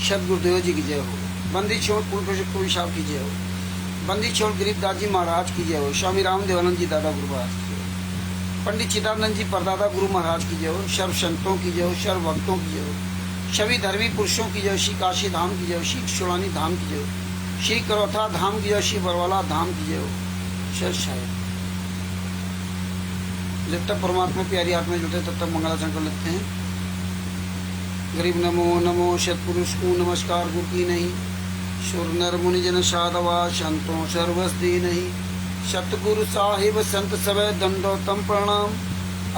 सत गुरुदेव जी की जय हो। बंदी छोड़ पूर्ण कोई साहब की जय हो। बंदी छोड़ गरीबदास जी महाराज की जय हो। स्वामी रामदेवानंद जी दादा गुरु महाराज की जय हो। पंडित चिदानंद जी परदादा गुरु महाराज की जय हो। सर्व संतों की जय हो। सर्व भक्तों की जय हो। सभी धर्मी पुरुषों की जय। श्री काशी धाम की जय हो। श्री सोलानी धाम की जय हो। श्री करौथा धाम की जय। श्री बरवाला धाम की जय हो। सर शायद जब तक परमात्मा प्यारी आत्मा जुटे तब तक मंगलाचरण कर लेते हैं। गरीब नमो नमो सतपुरुष को नमस्कार गुरु की नहीं। सुर नर मुनि जन साधवा संतों सर्वस दी नहीं। सतगुरु साहिब संत सब दंडोतम प्रणाम।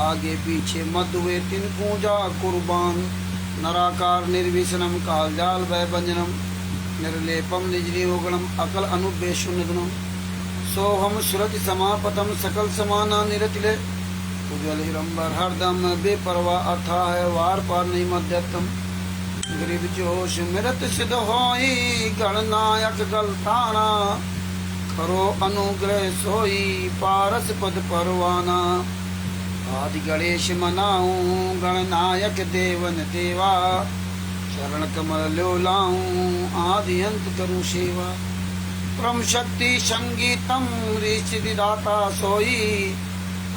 आगे पीछे मधुवे तिन पूजा कुर्बान। नराकार निर्विशनम काल जाल भय भंजनम। निर्लेपम निजनियोगणम अकल अनुपेशु निधनम। सोहम सुरति समापतम सकल समाना निरतिले। उज्ज्वल हिरंबर हरदम बेपरवाह अथा है वार पार नहीं मध्यतम। गरीब जोश मृत सिद्ध होई गणनायक गलताना। करो अनुग्रह सोई पारस पद परवाना। आदि गणेश मनाऊं गणनायक देवन देवा। चरण कमल लो लाऊं आदि अंत करूं सेवा। परम शक्ति संगीतम ऋषि दाता सोई।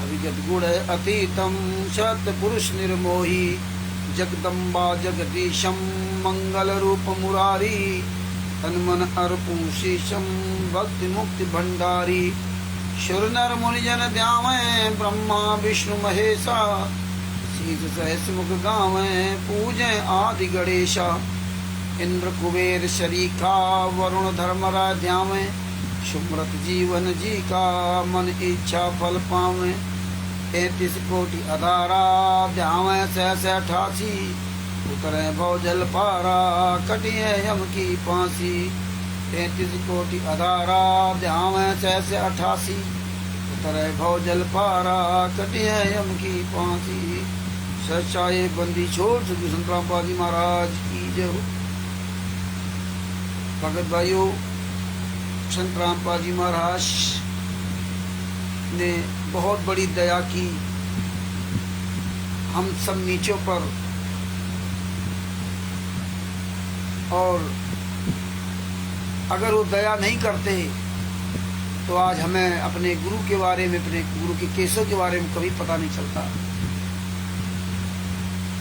अभिगत गुण अतीतम सत पुरुष निर्मोही। जगदम्बा जगदीशम मंगल रूप मुरारी। तन मन अर्पू शीशम भक्ति मुक्ति भंडारी। सुर नर मुनिजन ध्यावे ब्रह्मा विष्णु महेशा। शीश सहस मुख गावे पूजे आदि गणेशा। इंद्र कुबेर शरीखा वरुण धर्मराज ध्यावे। सुमृत जीवन जी का मन इच्छा फल पावे। 33 कोटि अधारा ध्यावे सहस 88। उतरे भव जल पारा कटिए यम की फांसी। 33 कोटि अधारा ध्यावे सहस 88। उतरे भव जल पारा कटिए यम की फांसी। सच्चाई बंदी छोड़ सदगुरु संत रामपाल जी महाराज की जय हो। भगत भाइयों, संत रामपाल जी महाराज ने बहुत बड़ी दया की हम सब नीचों पर। और अगर वो दया नहीं करते तो आज हमें अपने गुरु के बारे में, अपने गुरु के केसों के बारे में कभी पता नहीं चलता।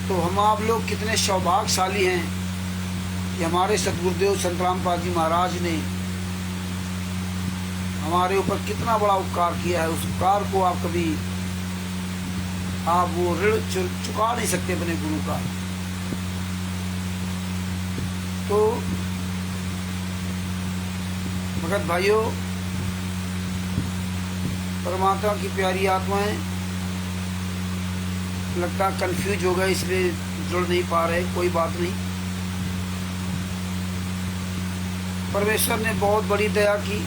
तो हम आप लोग कितने सौभाग्यशाली हैं कि हमारे सतगुरुदेव संत रामपाल जी महाराज ने हमारे ऊपर कितना बड़ा उपकार किया है। उस उपकार को आप कभी वो ऋण चुका नहीं सकते अपने गुरु का। तो भगत भाइयों, परमात्मा की प्यारी आत्माएं लगता कंफ्यूज हो गए इसलिए जुड़ नहीं पा रहे। कोई बात नहीं, परमेश्वर ने बहुत बड़ी दया की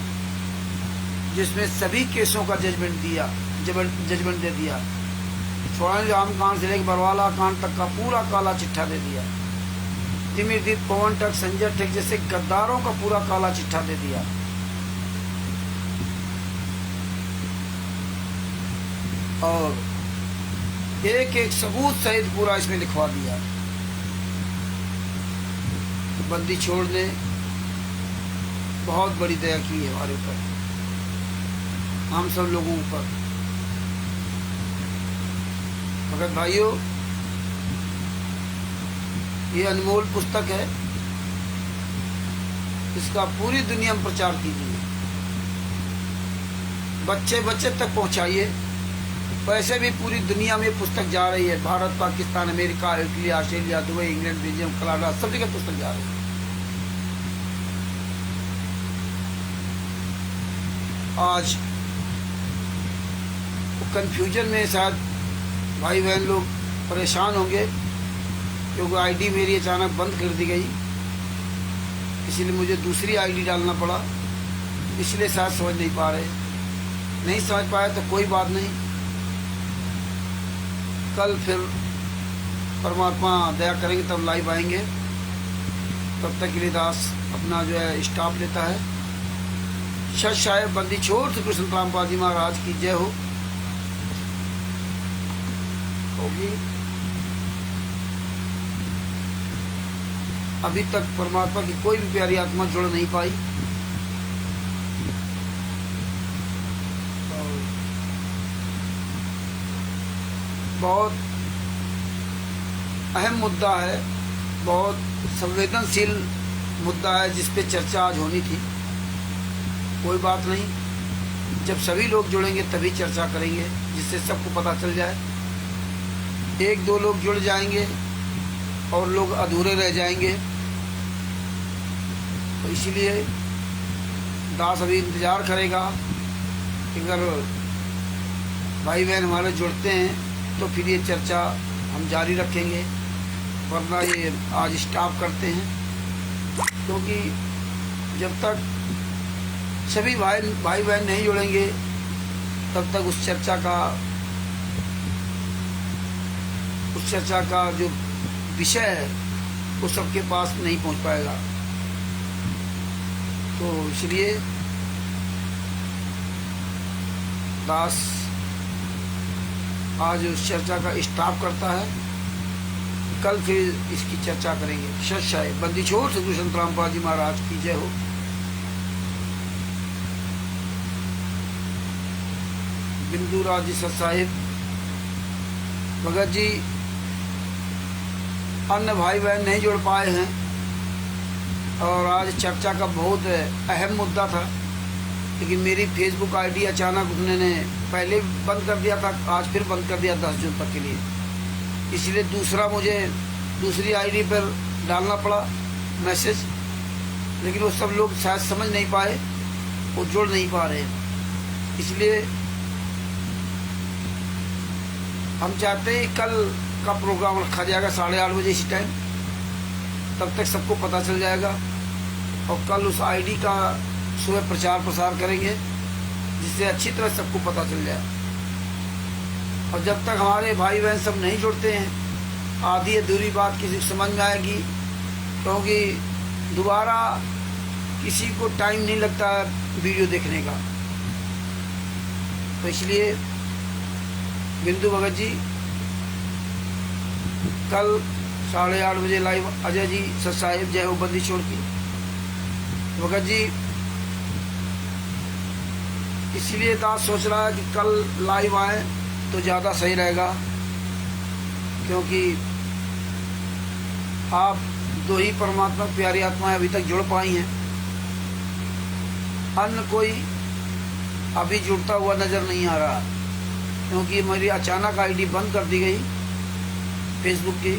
जिसमें सभी केसों का जजमेंट दे दिया। सोलानी राम कांड से लेकर बरवाला कांड तक का पूरा काला चिट्ठा दे दिया। तिमिरदीप पवन तक संजय ठेक जैसे गद्दारों का पूरा काला चिट्ठा दे दिया। और एक एक सबूत सहित पूरा इसमें लिखवा दिया। बंदी छोड़ ने बहुत बड़ी दया की है हमारे ऊपर, हम सब लोगों पर। भगत भाइयों, ये अनमोल पुस्तक है, इसका पूरी दुनिया में प्रचार कीजिए। बच्चे बच्चे तक पहुंचाइए। वैसे भी पूरी दुनिया में पुस्तक जा रही है। Bharat, Pakistan, America, Italy, Australia, Dubai, England, Belgium, Canada, सब जगह पुस्तक जा रही है। आज कंफ्यूजन में शायद भाई बहन लोग परेशान होंगे क्योंकि आईडी मेरी अचानक बंद कर दी गई, इसीलिए मुझे दूसरी आईडी डालना पड़ा। इसलिए शायद समझ नहीं पा रहे। नहीं समझ पाए तो कोई बात नहीं, कल फिर परमात्मा दया करेंगे तब लाइव आएंगे। तब तक के लिए दास अपना जो है स्टाफ लेता है। सच शायद बंदी छोड़ सदगुरु संत रामपाल जी महाराज की जय हो। होगी अभी तक परमात्मा की कोई भी प्यारी आत्मा जुड़ नहीं पाई। बहुत अहम मुद्दा है, बहुत संवेदनशील मुद्दा है जिस पे चर्चा आज होनी थी। कोई बात नहीं, जब सभी लोग जुड़ेंगे तभी चर्चा करेंगे, जिससे सबको पता चल जाए। एक दो लोग जुड़ जाएंगे और लोग अधूरे रह जाएंगे, तो इसलिए दास अभी इंतज़ार करेगा कि अगर भाई बहन हमारे जुड़ते हैं तो फिर ये चर्चा हम जारी रखेंगे, वरना ये आज स्टॉप करते हैं। क्योंकि जब तक सभी भाई बहन नहीं जुड़ेंगे तब तक उस चर्चा का जो विषय है वो सबके पास नहीं पहुंच पाएगा। तो इसलिए दास आज उस चर्चा का स्टॉप करता है, कल फिर इसकी चर्चा करेंगे। सच्चाई बंदी छोड़ सदगुरु संत रामपाल जी महाराज की जय हो। बिंदु राज जी सत साहिब भगत जी अन्य भाई बहन नहीं जुड़ पाए हैं, और आज चर्चा का बहुत अहम मुद्दा था, लेकिन मेरी फेसबुक आईडी अचानक उन्होंने पहले बंद कर दिया था, आज फिर बंद कर दिया 10 जून तक के लिए। इसलिए मुझे दूसरी आईडी पर डालना पड़ा मैसेज, लेकिन वो सब लोग शायद समझ नहीं पाए, वो जुड़ नहीं पा रहे हैं। इसलिए हम चाहते हैं कल का प्रोग्राम रखा जाएगा 8:30 बजे इसी टाइम, तब तक सबको पता चल जाएगा, और कल उस आईडी का सुबह प्रचार प्रसार करेंगे, जिससे अच्छी तरह सबको पता चल जाए। और जब तक हमारे भाई बहन सब नहीं जुड़ते हैं, आधी अधूरी बात किसी को समझ में आएगी, क्योंकि दोबारा किसी को टाइम नहीं लगता वीडियो देखने का। तो इसलिए बिंदु भगत जी कल 8:30 बजे लाइव। अजय जी सत साहिब जय हो बंदी छोड़ की भगत जी। इसलिए दास सोच रहा है कि कल लाइव आए तो ज़्यादा सही रहेगा, क्योंकि आप दो ही परमात्मा प्यारी आत्माएं अभी तक जुड़ पाई हैं, अन्य कोई अभी जुड़ता हुआ नज़र नहीं आ रहा, क्योंकि मेरी अचानक आईडी बंद कर दी गई फेसबुक की,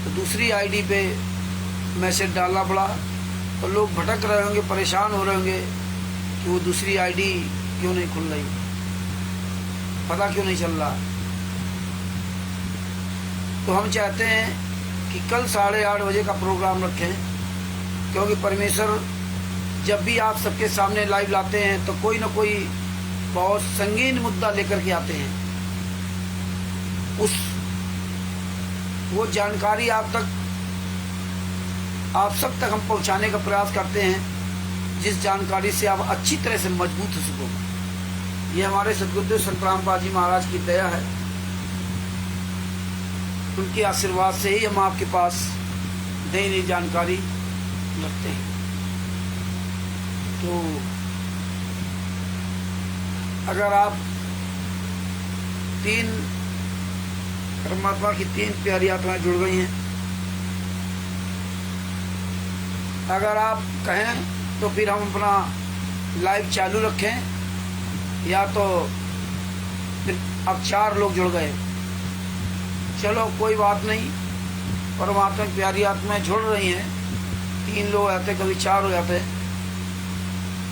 तो दूसरी आईडी पे मैसेज डालना पड़ा, तो लोग भटक रहे होंगे, परेशान हो रहे होंगे कि वो दूसरी आईडी क्यों नहीं खुल रही, पता क्यों नहीं चल रहा। तो हम चाहते हैं कि कल 8:30 बजे का प्रोग्राम रखें, क्योंकि परमेश्वर जब भी आप सबके सामने लाइव लाते हैं तो कोई ना कोई बहुत संगीन मुद्दा लेकर के आते हैं। वो जानकारी आप सब तक हम पहुंचाने का प्रयास करते हैं, जिस जानकारी से आप अच्छी तरह से मजबूत हो सको। ये हमारे सदगुरुदेव संत रामपाल जी महाराज की दया है, उनके आशीर्वाद से ही हम आपके पास नई नई जानकारी रखते हैं। तो अगर आप परमात्मा की 3 प्यारी आत्माएं जुड़ गई हैं, अगर आप कहें तो फिर हम अपना लाइव चालू रखें, या तो फिर अब 4 लोग जुड़ गए, चलो कोई बात नहीं, परमात्मा की प्यारी आत्माएं जुड़ रही हैं, 3 लोग आते कभी 4 हो जाते,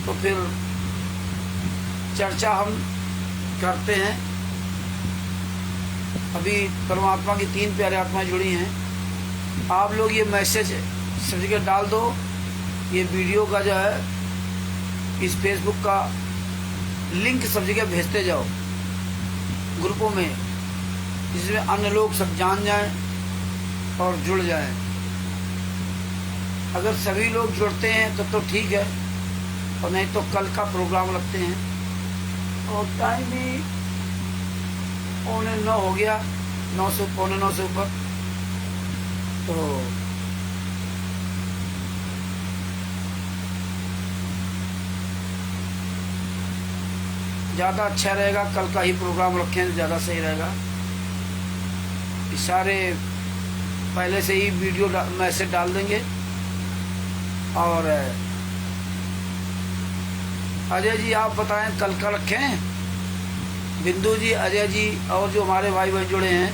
तो फिर चर्चा हम करते हैं। अभी परमात्मा की 3 प्यारी आत्माएं जुड़ी हैं, आप लोग ये मैसेज सब जगह डाल दो, ये वीडियो का जो है इस फेसबुक का लिंक सब जगह भेजते जाओ ग्रुपों में, जिसमें अन्य लोग सब जान जाएं और जुड़ जाएं। अगर सभी लोग जुड़ते हैं तो ठीक है, और नहीं तो कल का प्रोग्राम रखते हैं। और टाइम भी 8:45 हो गया, 9 से 8:45 से ऊपर। तो ज़्यादा अच्छा रहेगा, कल का ही प्रोग्राम रखें तो ज़्यादा सही रहेगा। सारे पहले से ही वीडियो मैसेज डाल देंगे। और अजय जी आप बताएं कल का रखें? बिंदु जी, अजय जी और जो हमारे भाई बहन जुड़े हैं,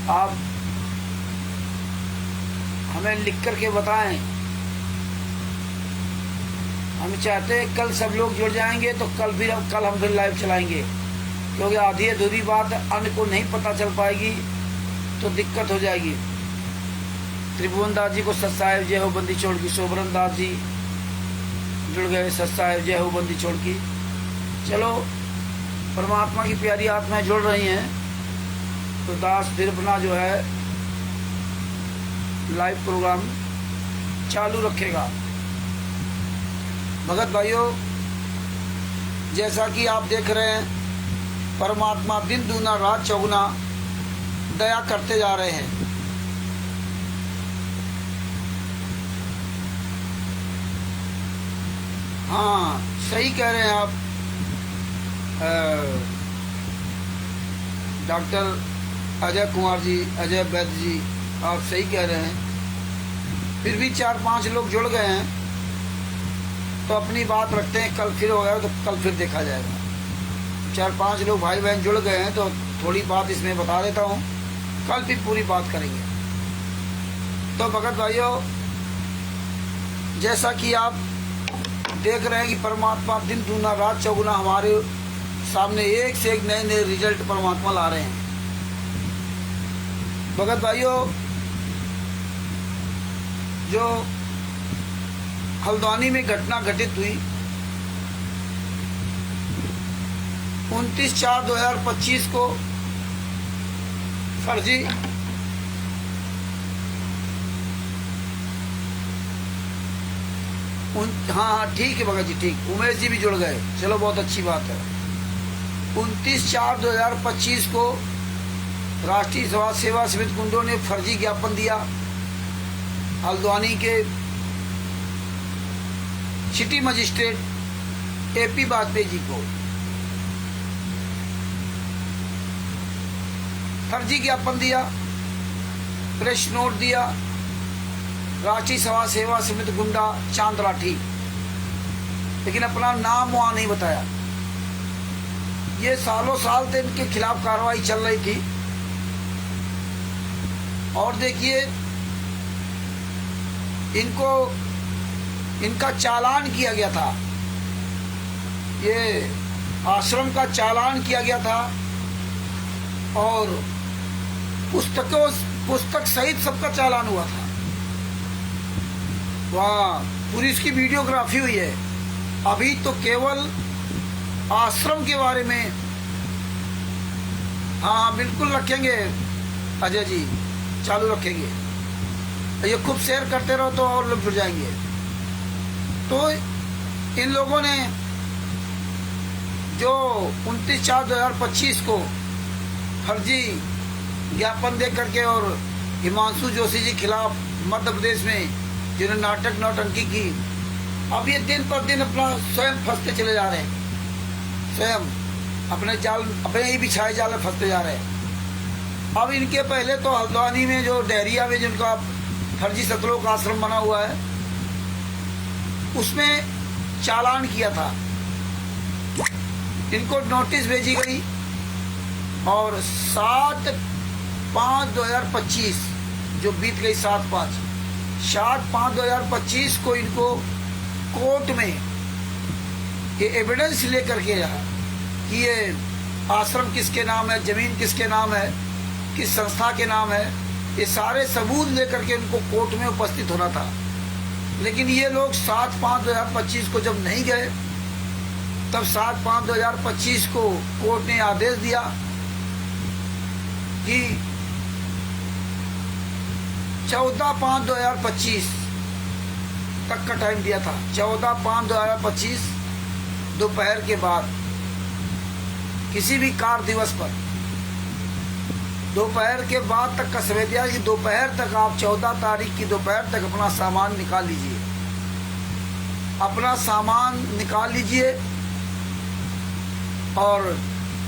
आप हमें लिख कर के बताएं। हम चाहते हैं कल सब लोग जुड़ जाएंगे तो कल हम फिर लाइव चलाएंगे, क्योंकि आधी अधूरी बात अन्य को नहीं पता चल पाएगी तो दिक्कत हो जाएगी। त्रिभुवन दास जी को सत साहेब जय हो बंदी छोड़ की। शोभरन दास जी जुड़ गए, सत साहेब जय हो बंदी छोड़ की। चलो, परमात्मा की प्यारी आत्माएं जुड़ रही हैं तो दास फिर अपना जो है लाइव प्रोग्राम चालू रखेगा। भगत भाइयों, जैसा कि आप देख रहे हैं, परमात्मा दिन दूना रात चौगुना दया करते जा रहे हैं। हाँ, सही कह रहे हैं आप डॉक्टर अजय कुमार जी, अजय वैद्य जी, आप सही कह रहे हैं। फिर भी 4-5 लोग जुड़ गए हैं तो अपनी बात रखते हैं, कल फिर होगा तो कल फिर देखा जाएगा। 4-5 लोग भाई बहन जुड़ गए हैं तो थोड़ी बात इसमें बता देता हूँ, कल फिर पूरी बात करेंगे। तो भगत भाइयों, जैसा कि आप देख रहे हैं कि परमात्मा दिन दूना रात चौगुना हमारे सामने एक से एक नए नए रिजल्ट परमात्मा ला रहे हैं। भगत भाइयों, जो हल्द्वानी में घटना घटित हुई 29/4/2025 को फर्जी हाँ ठीक है भगत जी, ठीक। उमेश जी भी जुड़ गए, चलो बहुत अच्छी बात है। 29/4/2025 को राष्ट्रीय समाज सेवा समिति गुंडों ने फर्जी ज्ञापन दिया हल्द्वानी के city magistrate AP Vajpayee ji को। फर्जी ज्ञापन दिया, प्रेस नोट दिया, राष्ट्रीय समाज सेवा समिति गुंडा चांद राठी, लेकिन अपना नाम वहां नहीं बताया। ये सालों साल से इनके खिलाफ कार्रवाई चल रही थी। और देखिए, इनका चालान किया गया था, ये आश्रम का चालान किया गया था और पुस्तक सहित सबका चालान हुआ था। वहाँ पूरी इसकी वीडियोग्राफी हुई है। अभी तो केवल आश्रम के बारे में, हाँ बिल्कुल रखेंगे अजय जी, चालू रखेंगे। ये खूब शेयर करते रहो तो और लोग जुड़ जाएंगे। तो इन लोगों ने जो 29/4/2025 को फर्जी ज्ञापन दे करके और हिमांशु जोशी जी खिलाफ मध्य प्रदेश में जिन्होंने नाटक नौटंकी की, अब ये दिन पर दिन अपना स्वयं फंसते चले जा रहे हैं, स्वयं अपने ही बिछाए जाल में फंसते जा रहे हैं। अब इनके पहले तो हल्द्वानी में जो डहरिया में जिनका फर्जी सतलोक आश्रम बना हुआ है, उसमें चालान किया था, इनको नोटिस भेजी गई और 7/5/2025 जो बीत गई 7/5/2025 को इनको कोर्ट में ये एविडेंस लेकर के रहा कि ये आश्रम किसके नाम है, जमीन किसके नाम है, किस संस्था के नाम है, ये सारे सबूत लेकर के इनको कोर्ट में उपस्थित होना था। लेकिन ये लोग 7/5/2025 को जब नहीं गए, तब 7/5/2025 को कोर्ट ने आदेश दिया कि 14/5/2025 तक का टाइम दिया था। 14/5/2025 दोपहर के बाद किसी भी कार्य दिवस पर दोपहर के बाद तक का समय दिया कि दोपहर तक आप 14 तारीख की दोपहर तक अपना सामान निकाल लीजिए, अपना सामान निकाल लीजिए। और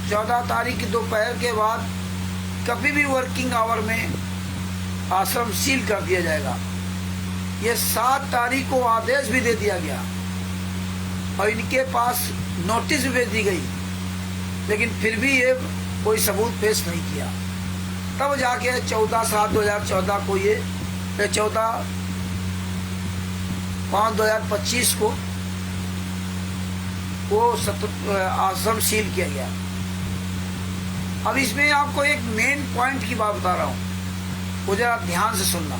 14 तारीख की दोपहर के बाद कभी भी वर्किंग आवर में आश्रम सील कर दिया जाएगा। ये 7 तारीख को आदेश भी दे दिया गया और इनके पास नोटिस भी भेज दी गई, लेकिन फिर भी ये कोई सबूत पेश नहीं किया। तब जाके 14/7/2014 को ये 14/5/2025 को वो आश्रम सील किया गया। अब इसमें आपको एक मेन पॉइंट की बात बता रहा हूँ, वो जरा ध्यान से सुनना।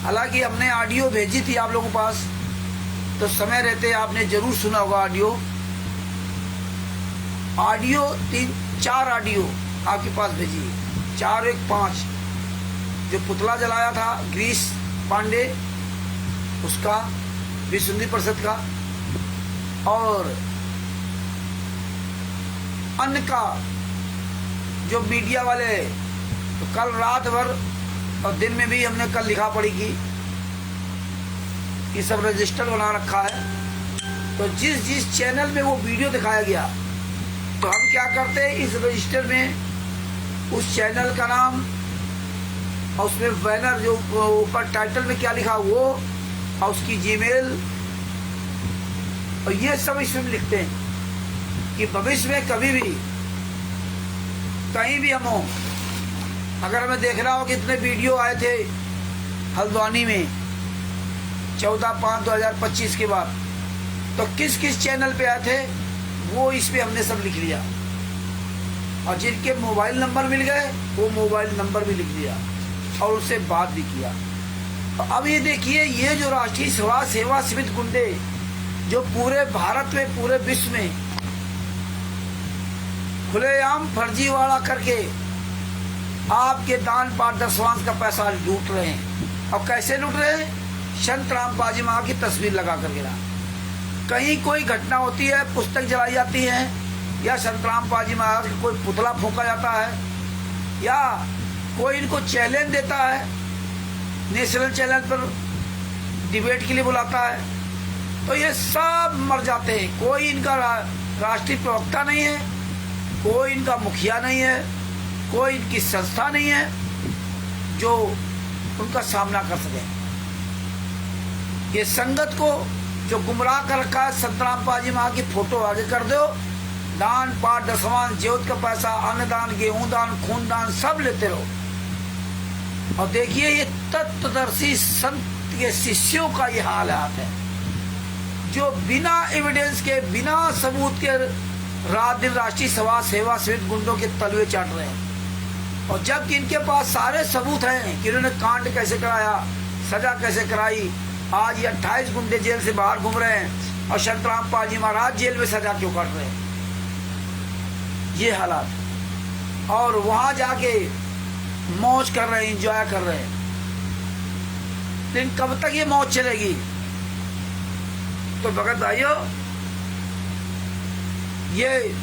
हालांकि हमने ऑडियो भेजी थी आप लोगों के पास, तो समय रहते आपने जरूर सुना होगा ऑडियो 3-4 ऑडियो आपके पास भेजी, 4 1 5। जो पुतला जलाया था ग्रीस पांडे उसका, विश्व हिंदी परिषद का, और अन्य का जो मीडिया वाले, तो कल रात भर और दिन में भी हमने कल लिखा पड़ी की ये सब रजिस्टर बना रखा है। तो जिस चैनल में वो वीडियो दिखाया गया, तो हम क्या करते हैं, इस रजिस्टर में उस चैनल का नाम और उसमें बैनर जो ऊपर टाइटल में क्या लिखा वो, और उसकी जीमेल और ये सब इसमें लिखते हैं कि भविष्य में कभी भी कहीं भी हम हो, अगर हमें देखना हो कि इतने वीडियो आए थे हल्द्वानी में 14/5/2025 के बाद, तो किस किस चैनल पे आए थे वो इस पे हमने सब लिख लिया, और जिनके मोबाइल नंबर मिल गए वो मोबाइल नंबर भी लिख दिया और उससे बात भी किया। तो अब ये देखिए, ये जो राष्ट्रीय समाज सेवा समिति गुंडे जो पूरे भारत में, पूरे विश्व में खुलेआम फर्जीवाड़ा करके आपके दान पाठ दशवांश का पैसा लूट रहे हैं। और कैसे लूट रहे हैं? संत रामपाल माँ की तस्वीर लगा करके ना, कहीं कोई घटना होती है, पुस्तक जलाई जाती है, या संत रामपाल महाराज का कोई पुतला फूंका जाता है, या कोई इनको चैलेंज देता है, नेशनल चैनल पर डिबेट के लिए बुलाता है, तो ये सब मर जाते हैं। कोई इनका राष्ट्रीय प्रवक्ता नहीं है, कोई इनका मुखिया नहीं है, कोई इनकी संस्था नहीं है जो उनका सामना कर सके। ये संगत को जो गुमराह कर रखा है, संत रामपाल जी माँ की फोटो आगे कर दो, दान पाठ दशवांश ज्योत का पैसा, अन्नदान, गेहूं दान, खून दान सब लेते रहो। और देखिए ये तत्वदर्शी संत के शिष्यों का ये हालात है, जो बिना एविडेंस के, बिना सबूत के रात दिन राष्ट्रीय समाज सेवा समिति गुंडों के तलवे चाट रहे हैं। और जबकि इनके पास सारे सबूत हैं कि इन्होंने कांड कैसे कराया, सजा कैसे कराई। आज ये 28 गुंडे जेल से बाहर घूम रहे हैं और संत रामपाल जी महाराज जेल में सजा क्यों काट रहे हैं? ये हालात, और वहां जाके मौज कर रहे हैं, एंजॉय कर रहे हैं। लेकिन कब तक ये मौज चलेगी? तो भगत भाइयों, ये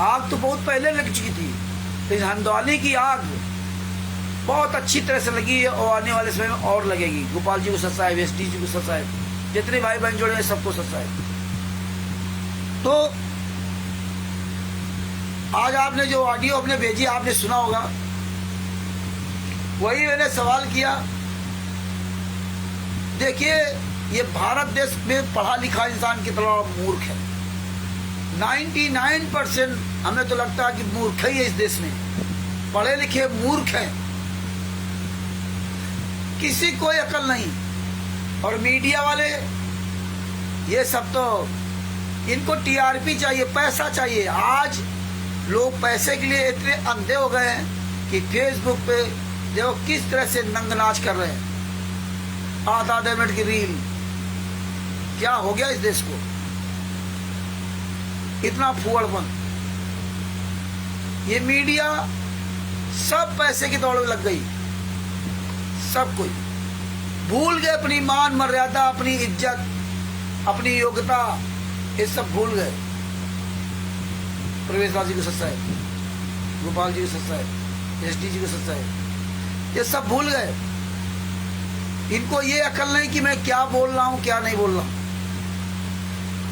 आग तो बहुत पहले लग चुकी थी, लेकिन हल्द्वानी की आग बहुत अच्छी तरह से लगी है और आने वाले समय में और लगेगी। गोपाल जी को सत साहेब, एसडी जी को सत साहेब, जितने भाई बहन जोड़े हैं सबको सत साहेब। तो आज आपने जो ऑडियो अपने भेजी, आपने सुना होगा, वही मैंने सवाल किया। देखिए, ये भारत देश में पढ़ा लिखा इंसान कितना मूर्ख है। 99% हमें तो लगता है कि मूर्ख ही है इस देश में, पढ़े लिखे मूर्ख हैं, किसी कोई अकल नहीं। और मीडिया वाले ये सब तो इनको टीआरपी चाहिए, पैसा चाहिए। आज लोग पैसे के लिए इतने अंधे हो गए हैं कि फेसबुक पे देखो किस तरह से नंगनाच कर रहे हैं, आधा मिनट की रील। क्या हो गया इस देश को? इतना फुअड़पन। ये मीडिया सब पैसे की दौड़ में लग गई, सब कोई भूल गए अपनी मान मर्यादा, अपनी इज्जत, अपनी योग्यता, ये सब भूल गए। प्रवेश राज जी को सच्चा है, गोपाल जी को सच्चा है, एसडी जी को सच्चा है, ये सब भूल गए। इनको ये अकल नहीं कि मैं क्या बोल रहा हूं, क्या नहीं बोल रहा हूं।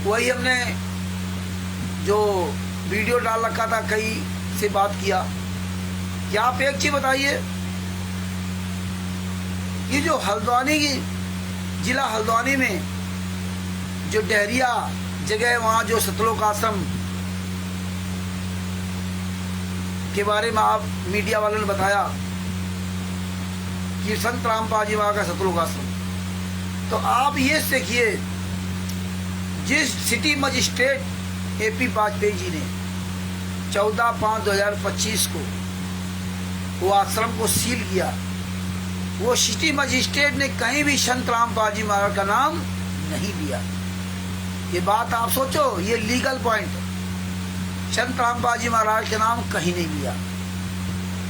वही हमने जो वीडियो डाल रखा था, कई से बात किया। क्या आप एक चीज बताइए, ये जो हल्द्वानी की जिला हल्द्वानी में जो डहरिया जगह है, वहाँ जो सतलोक आश्रम के बारे में आप मीडिया वालों ने बताया कि संत रामपाल जी वहाँ का सतलोक आश्रम, तो आप ये देखिए, जिस city magistrate AP Vajpayee ji ने 14/5/2025 को वो आश्रम को सील किया, वो सिटी मजिस्ट्रेट ने कहीं भी संत रामपाल जी महाराज का नाम नहीं लिया। ये बात आप सोचो, ये लीगल पॉइंट, संत रामपाल जी महाराज के नाम कहीं नहीं लिया।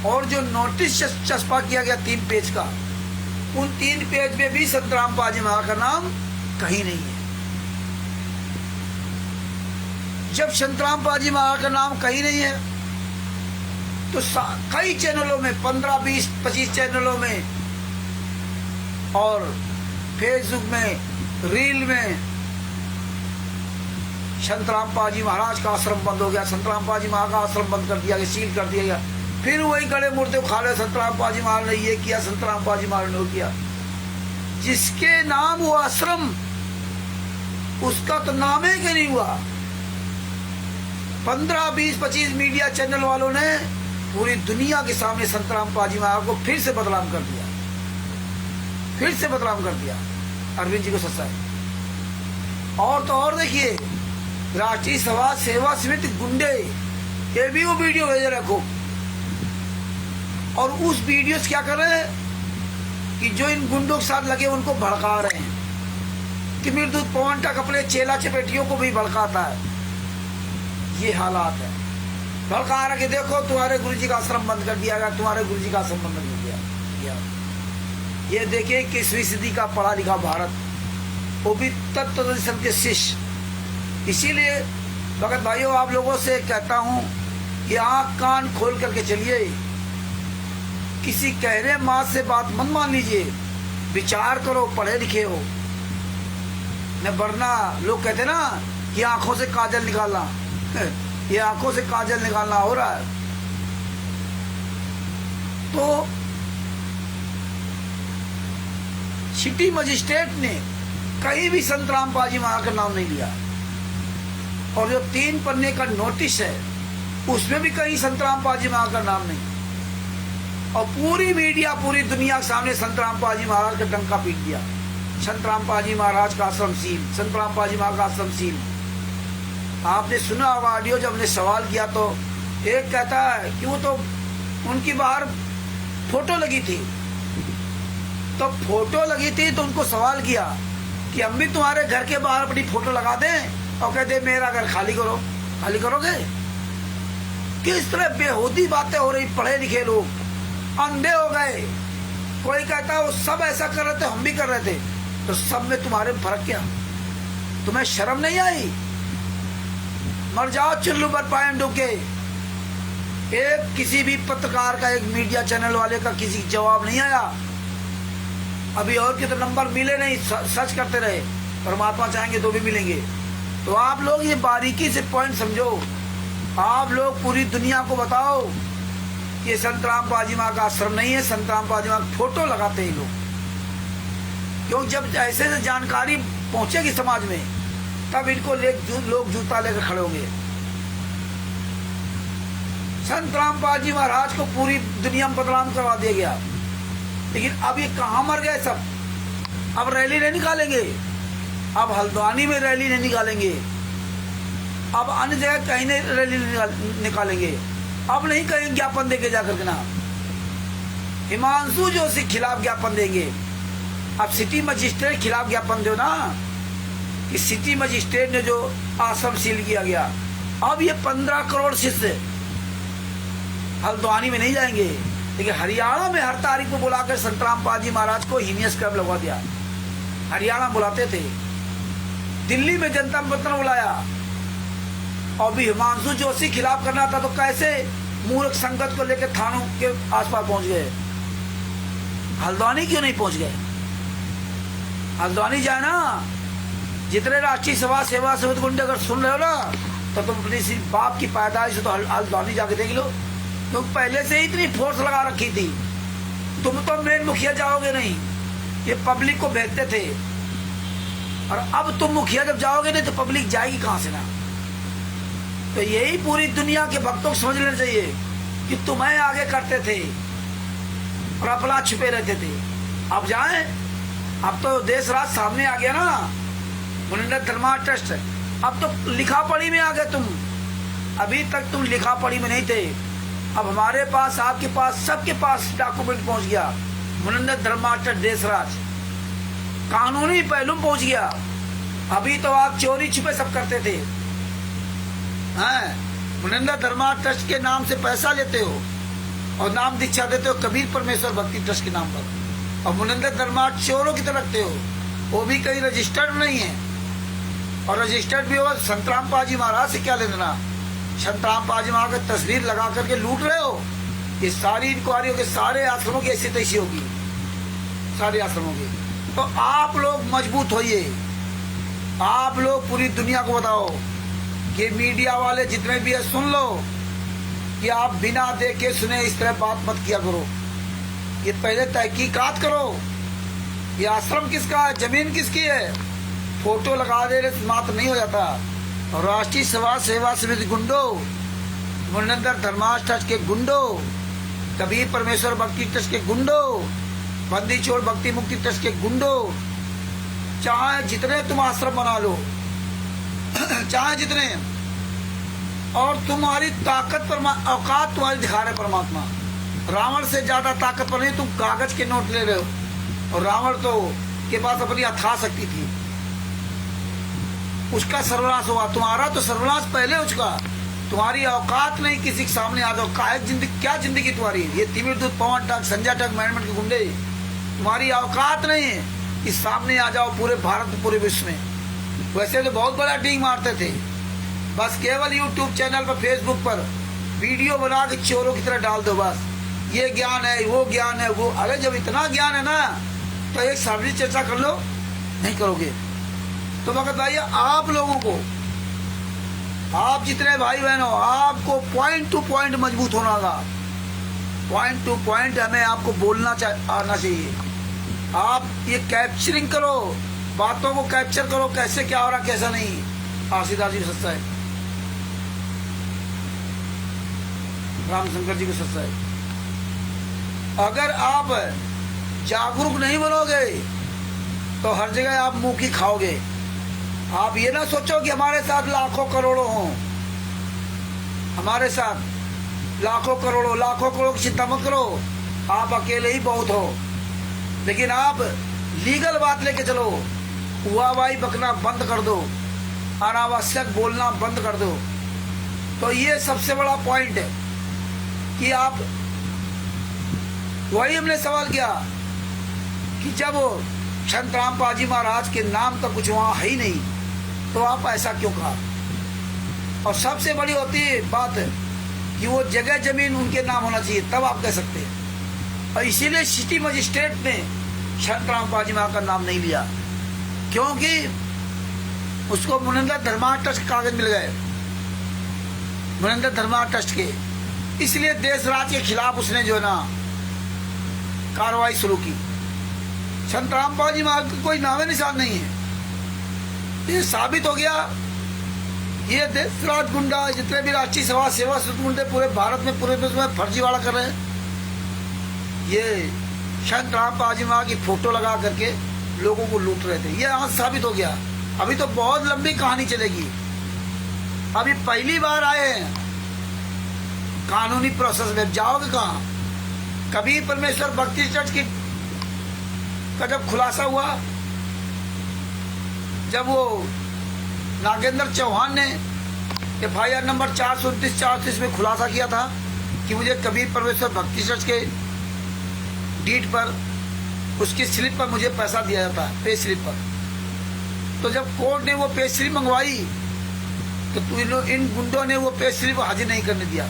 और जो नोटिस चस्पा किया गया 3 पेज का, उन 3 पेज में भी संत रामपाल जी महाराज का नाम कहीं नहीं है। जब संत रामपाल जी महाराज का नाम कहीं नहीं है, तो कई चैनलों में 15, 20, 25 चैनलों में और फेसबुक में, रील में संत रामपाल जी महाराज का आश्रम बंद हो गया, संत रामपाल जी महाराज का आश्रम बंद कर दिया गया, सील कर दिया गया। फिर वही गड़े मुर्दे उखाड़े, संत रामपाल जी महाराज ने ये किया, संत रामपाल जी महाराज ने वो किया। जिसके नाम वो आश्रम, उसका तो नाम ही नहीं हुआ। 15, 20, 25 मीडिया चैनल वालों ने पूरी दुनिया के सामने संत रामपाल जी महाराज को फिर से बदनाम कर दिया, फिर से बदनाम कर दिया, अरविंद जी को सच्चा है। और तो और देखिए, राष्ट्रीय समाज सेवा समिति गुंडे, ये भी वो वीडियो भेजे रखो, और उस वीडियो से क्या कर रहे हैं कि जो इन गुंडों के साथ लगे उनको भड़का रहे हैं, कि मृदुत पवन तक अपने चेला चपेटियों को भी भड़काता है। ये हालात है, भड़का रहा कि देखो तुम्हारे गुरुजी का आश्रम बंद कर दिया गया, तुम्हारे गुरुजी का आश्रम बंद कर दिया। ये देखिए 21वीं सदी का पढ़ा लिखा भारत, वो भी तत्व दर्शन के शिष्य। इसीलिए भगत भाइयों, आप लोगों से कहता हूं कि आंख कान खोल करके चलिए, किसी कहने मात से बात मत मान लीजिए, विचार करो, पढ़े लिखे हो न, वरना लोग कहते ना कि आंखों से काजल निकालना ये आंखों से काजल निकालना हो रहा है। तो सिटी मजिस्ट्रेट ने कहीं भी संत रामपाल जी महाराज का नाम नहीं लिया, और जो 3 पन्ने का नोटिस है उसमें भी कहीं संत रामपाल जी महाराज का नाम नहीं। और पूरी मीडिया, पूरी दुनिया के सामने संत रामपाल जी महाराज का डंका पीट दिया, संत रामपाल जी महाराज का आश्रम सील, संत रामपाल जी महाराज का आश्रम सील। आपने सुना होगा ऑडियो, जब हमने सवाल किया तो एक कहता है कि वो तो उनकी बाहर फोटो लगी थी, तो फोटो लगी थी तो उनको सवाल किया कि हम भी तुम्हारे घर के बाहर अपनी फोटो लगा दें, और कहते मेरा घर खाली करो। खाली करोगे? किस तरह बेहूदी बातें हो रही। पढ़े लिखे लोग अंधे हो गए। कोई कहता है वो सब ऐसा कर रहे थे, हम भी कर रहे थे, तो सब में तुम्हारे फर्क क्या? तुम्हें शर्म नहीं आई? मर जाओ चुल्लू पर पाए डूब के। एक किसी भी पत्रकार का, एक मीडिया चैनल वाले का किसी जवाब नहीं आया अभी, और के तो नंबर मिले नहीं, सर्च करते रहे। परमात्मा चाहेंगे तो भी मिलेंगे। तो आप लोग ये बारीकी से पॉइंट समझो, आप लोग पूरी दुनिया को बताओ कि संत रामपाल जी महाराज का आश्रम नहीं है, संत रामपाल जी महाराज फोटो लगाते हैं लोग। क्योंकि जब ऐसे से जानकारी पहुंचेगी समाज में, तब इनको लोग जूता लेकर खड़े होंगे। संत रामपाल जी महाराज को पूरी दुनिया में बदनाम करवा दिया गया, लेकिन अब ये कहाँ मर गए सब? अब रैली नहीं निकालेंगे, अब हल्द्वानी में रैली नहीं निकालेंगे, अब अन्य जगह कहीं नहीं रैली निकालेंगे, अब नहीं कहीं ज्ञापन देके जाकर के ना हिमांशु जोशी खिलाफ ज्ञापन देंगे। अब सिटी मजिस्ट्रेट खिलाफ ज्ञापन दो ना, कि सिटी मजिस्ट्रेट ने जो आश्रम सील किया गया। अब ये 15 करोड़ शिष्य हल्द्वानी में नहीं जाएंगे, लेकिन हरियाणा में हर तारीख को बुलाकर संत रामपाल जी महाराज को हीनियस क्रम लगवा दिया। हरियाणा बुलाते थे, दिल्ली में जनता मित्र बुलाया, और भी हिमांशु जोशी खिलाफ करना था तो कैसे मूर्ख संगत को लेकर थानों के आसपास पहुंच गए। हल्द्वानी क्यों नहीं पहुंच गए? हल्द्वानी जाए ना। जितने राष्ट्रीय सभा सेवा समिति गुंडे अगर सुन रहे हो ना, तो तुम अपनी सी बाप की पैदाइश तो हल्द्वानी जाके देख लो, तुम पहले से ही इतनी फोर्स लगा रखी थी। तुम तो मेन मुखिया जाओगे नहीं, ये पब्लिक को भेजते थे। और अब तुम मुखिया जब जाओगे नहीं तो पब्लिक जाएगी कहां से ना। तो यही पूरी दुनिया के भक्तों को समझ लेना चाहिए कि तुम्हें आगे करते थे और अपना छुपे रहते थे। अब जाएं, अब तो देश राज सामने आ गया ना, मुनिंदर धर्मा ट्रस्ट। अब तो लिखा पढ़ी में आ गए तुम, अभी तक तुम लिखा पढ़ी में नहीं थे। अब हमारे पास, आपके पास, सबके पास डॉक्यूमेंट पहुंच गया। मुनिंदर धर्मा ट्रस्ट देश राज कानूनी पहलू पहुंच गया। अभी तो आप चोरी छुपे सब करते थे। मुनिंदर धर्मा ट्रस्ट के नाम से पैसा लेते हो और नाम दीक्षा देते हो कबीर परमेश्वर भक्ति ट्रस्ट के नाम पर, और मुनिंदर धर्मा चोरों की तरह रखते हो। वो भी कहीं रजिस्टर्ड नहीं है, और रजिस्टर्ड भी हो संतराम पाजी महाराज से क्या लेना। संतराम पाजी महाराज की तस्वीर लगा करके लूट रहे हो। ये सारी इंक्वायरी होगी, सारे आश्रमों की ऐसी तैसी होगी, सारे आश्रमों की। तो आप लोग मजबूत होइए, आप लोग पूरी दुनिया को बताओ कि मीडिया वाले जितने भी है सुन लो कि आप बिना देखे सुने इस तरह बात मत किया करो। ये पहले तहकीकात करो, ये आश्रम किसका है, जमीन किसकी है। फोटो लगा दे रहे मात्र नहीं हो जाता। और राष्ट्रीय सेवा समिति गुंडो, मुनिंदर धर्मा ट्रस्ट के गुंडो, कबीर परमेश्वर भक्ति ट्रस्ट के गुंडो, बंदी छोड़ भक्ति मुक्ति ट्रस्ट के गुंडो, चाहे जितने तुम आश्रम बना लो, चाहे जितने, और तुम्हारी ताकत पर औकात तुम्हारी दिखा रहे परमात्मा। रावण से ज्यादा ताकत पर नहीं, तुम कागज के नोट ले रहे हो। और रावण तो के पास अपनी अथाह शक्ति थी, उसका सर्वनाश हुआ। तुम्हारा तो सर्वनाश पहले हो चुका। तुम्हारी औकात नहीं किसी के सामने आ जाओ। कायक जिंदगी, क्या जिंदगी तुम्हारी। ये तिमिर दूत, पवन टक, संजय टक मैनेजमेंट के गुंडे, तुम्हारी औकात नहीं है कि सामने आ जाओ पूरे भारत, पूरे विश्व में। वैसे तो बहुत बड़ा डींग मारते थे, बस केवल यूट्यूब चैनल पर, फेसबुक पर वीडियो बना के चोरों की तरह डाल दो। बस ये ज्ञान है, वो ज्ञान है, वो। अरे जब इतना ज्ञान है ना तो एक सार्वजनिक चर्चा कर लो, नहीं करोगे तो भगत भाई आप लोगों को, आप जितने भाई बहन हो, आपको पॉइंट टू पॉइंट मजबूत होना होगा। पॉइंट टू पॉइंट हमें आपको बोलना आना चाहिए। आप ये कैप्चरिंग करो, बातों को कैप्चर करो, कैसे क्या हो रहा कैसा नहीं। आशीदास जी को सच्चा है, रामशंकर जी को सच्चा है। अगर आप जागरूक नहीं बनोगे तो हर जगह आप मुंह की खाओगे। आप ये ना सोचो कि हमारे साथ लाखों करोड़ों हों, हमारे साथ लाखों करोड़ों की चिंता मत करो। आप अकेले ही बहुत हो, लेकिन आप लीगल बात लेके चलो। हुआवाई बकना बंद कर दो, अनावश्यक बोलना बंद कर दो। तो ये सबसे बड़ा पॉइंट है कि आप, वही हमने सवाल किया कि जब संतराम पाजी महाराज के नाम तो कुछ वहां है ही नहीं, तो आप ऐसा क्यों कहा। और सबसे बड़ी होती है बात कि वो जगह जमीन उनके नाम होना चाहिए, तब आप कह सकते हैं। और इसीलिए सिटी मजिस्ट्रेट ने संतराम पाजी महाराज का नाम नहीं लिया, क्योंकि उसको मुनिंदर धर्मा ट्रस्ट के कागज मिल गए, मुनिंदर धर्मा ट्रस्ट के। इसलिए देश राज के खिलाफ उसने जो है ना कार्रवाई शुरू की। संतराम पाजी महाराज का कोई नाम निशान नहीं है। ये साबित हो गया, ये देश राज गुंडा जितने भी राष्ट्रीय सेवा गुंडे पूरे भारत में, पूरे विश्व में फर्जीवाड़ा कर रहे हैं। ये संतराम पाजी महाराज की फोटो लगा करके लोगों को लूट रहे थे। ये आज साबित हो गया। अभी तो बहुत लंबी कहानी चलेगी। अभी पहली बार आए हैं कानूनी प्रोसेस में, जाओगे कहाँ। कबीर परमेश्वर भक्ति ट्रस्ट की का जब खुलासा हुआ, जब वो नागेंद्र चौहान ने FIR नंबर 429 में खुलासा किया था कि मुझे कबीर परमेश्वर भक्ति ट्रस्ट के डीड पर, उसकी स्लिप पर मुझे पैसा दिया जाता है, पे स्लिप पर। तो जब कोर्ट ने वो पे स्लिप मंगवाई तो इन गुंडों ने वो पे स्लिप हाजिर नहीं करने दिया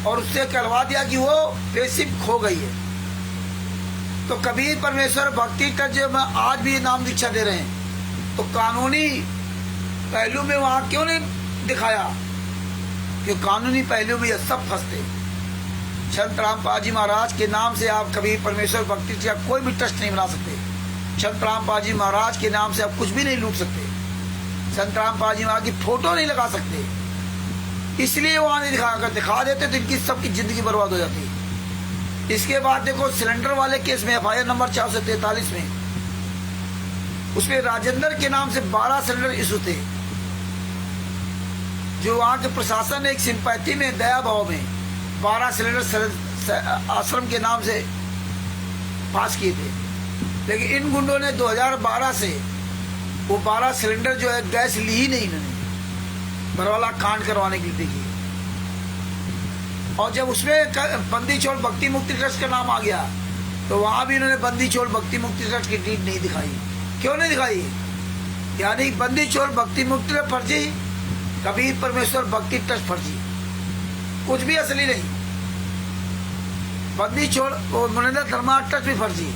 और उससे कहलवा दिया कि वो पे स्लिप खो गई है। तो कबीर परमेश्वर भक्ति ट्रस्ट जो आज भी नाम दीक्षा दे रहे हैं, तो कानूनी पहलू में वहां क्यों नहीं दिखाया कि कानूनी पहलू भी सब फंसते। संत रामपाल जी महाराज के नाम से आप कभी परमेश्वर भक्ति का कोई भी ट्रस्ट नहीं बना सकते। संत रामपाल जी महाराज के नाम से आप कुछ भी नहीं लूट सकते। संत रामपाल जी महाराज की फोटो नहीं लगा सकते, इसलिए वहां नहीं दिखा देते तो इनकी सबकी जिंदगी बर्बाद हो जाती। इसके बाद देखो सिलेंडर वाले केस में FIR नंबर 443 में उसमें राजेंद्र के नाम से 12 सिलेंडर इशू थे, जो वहां के प्रशासन ने एक सिंपैथी में, दया भाव में 12 सिलेंडर आश्रम के नाम से पास किए थे। लेकिन इन गुंडों ने 2012 से वो 12 सिलेंडर जो है गैस ली ही नहीं इन्होंने, बरवाला कांड करवाने के लिए देखिए। और जब उसमें बंदी छोड़ भक्ति मुक्ति ट्रस्ट का नाम आ गया तो वहां भी इन्होंने बंदी छोड़ भक्ति मुक्ति ट्रस्ट की डीड नहीं दिखाई। क्यों नहीं दिखाई? यानी बंदी छोड़ भक्ति मुक्ति ट्रस्ट फर्जी, कबीर परमेश्वर भक्ति ट्रस्ट फर्जी, कुछ भी असली नहीं। बंदी छोड़ मुनिंदा धर्मार्थ ट्रस्ट भी फर्जी,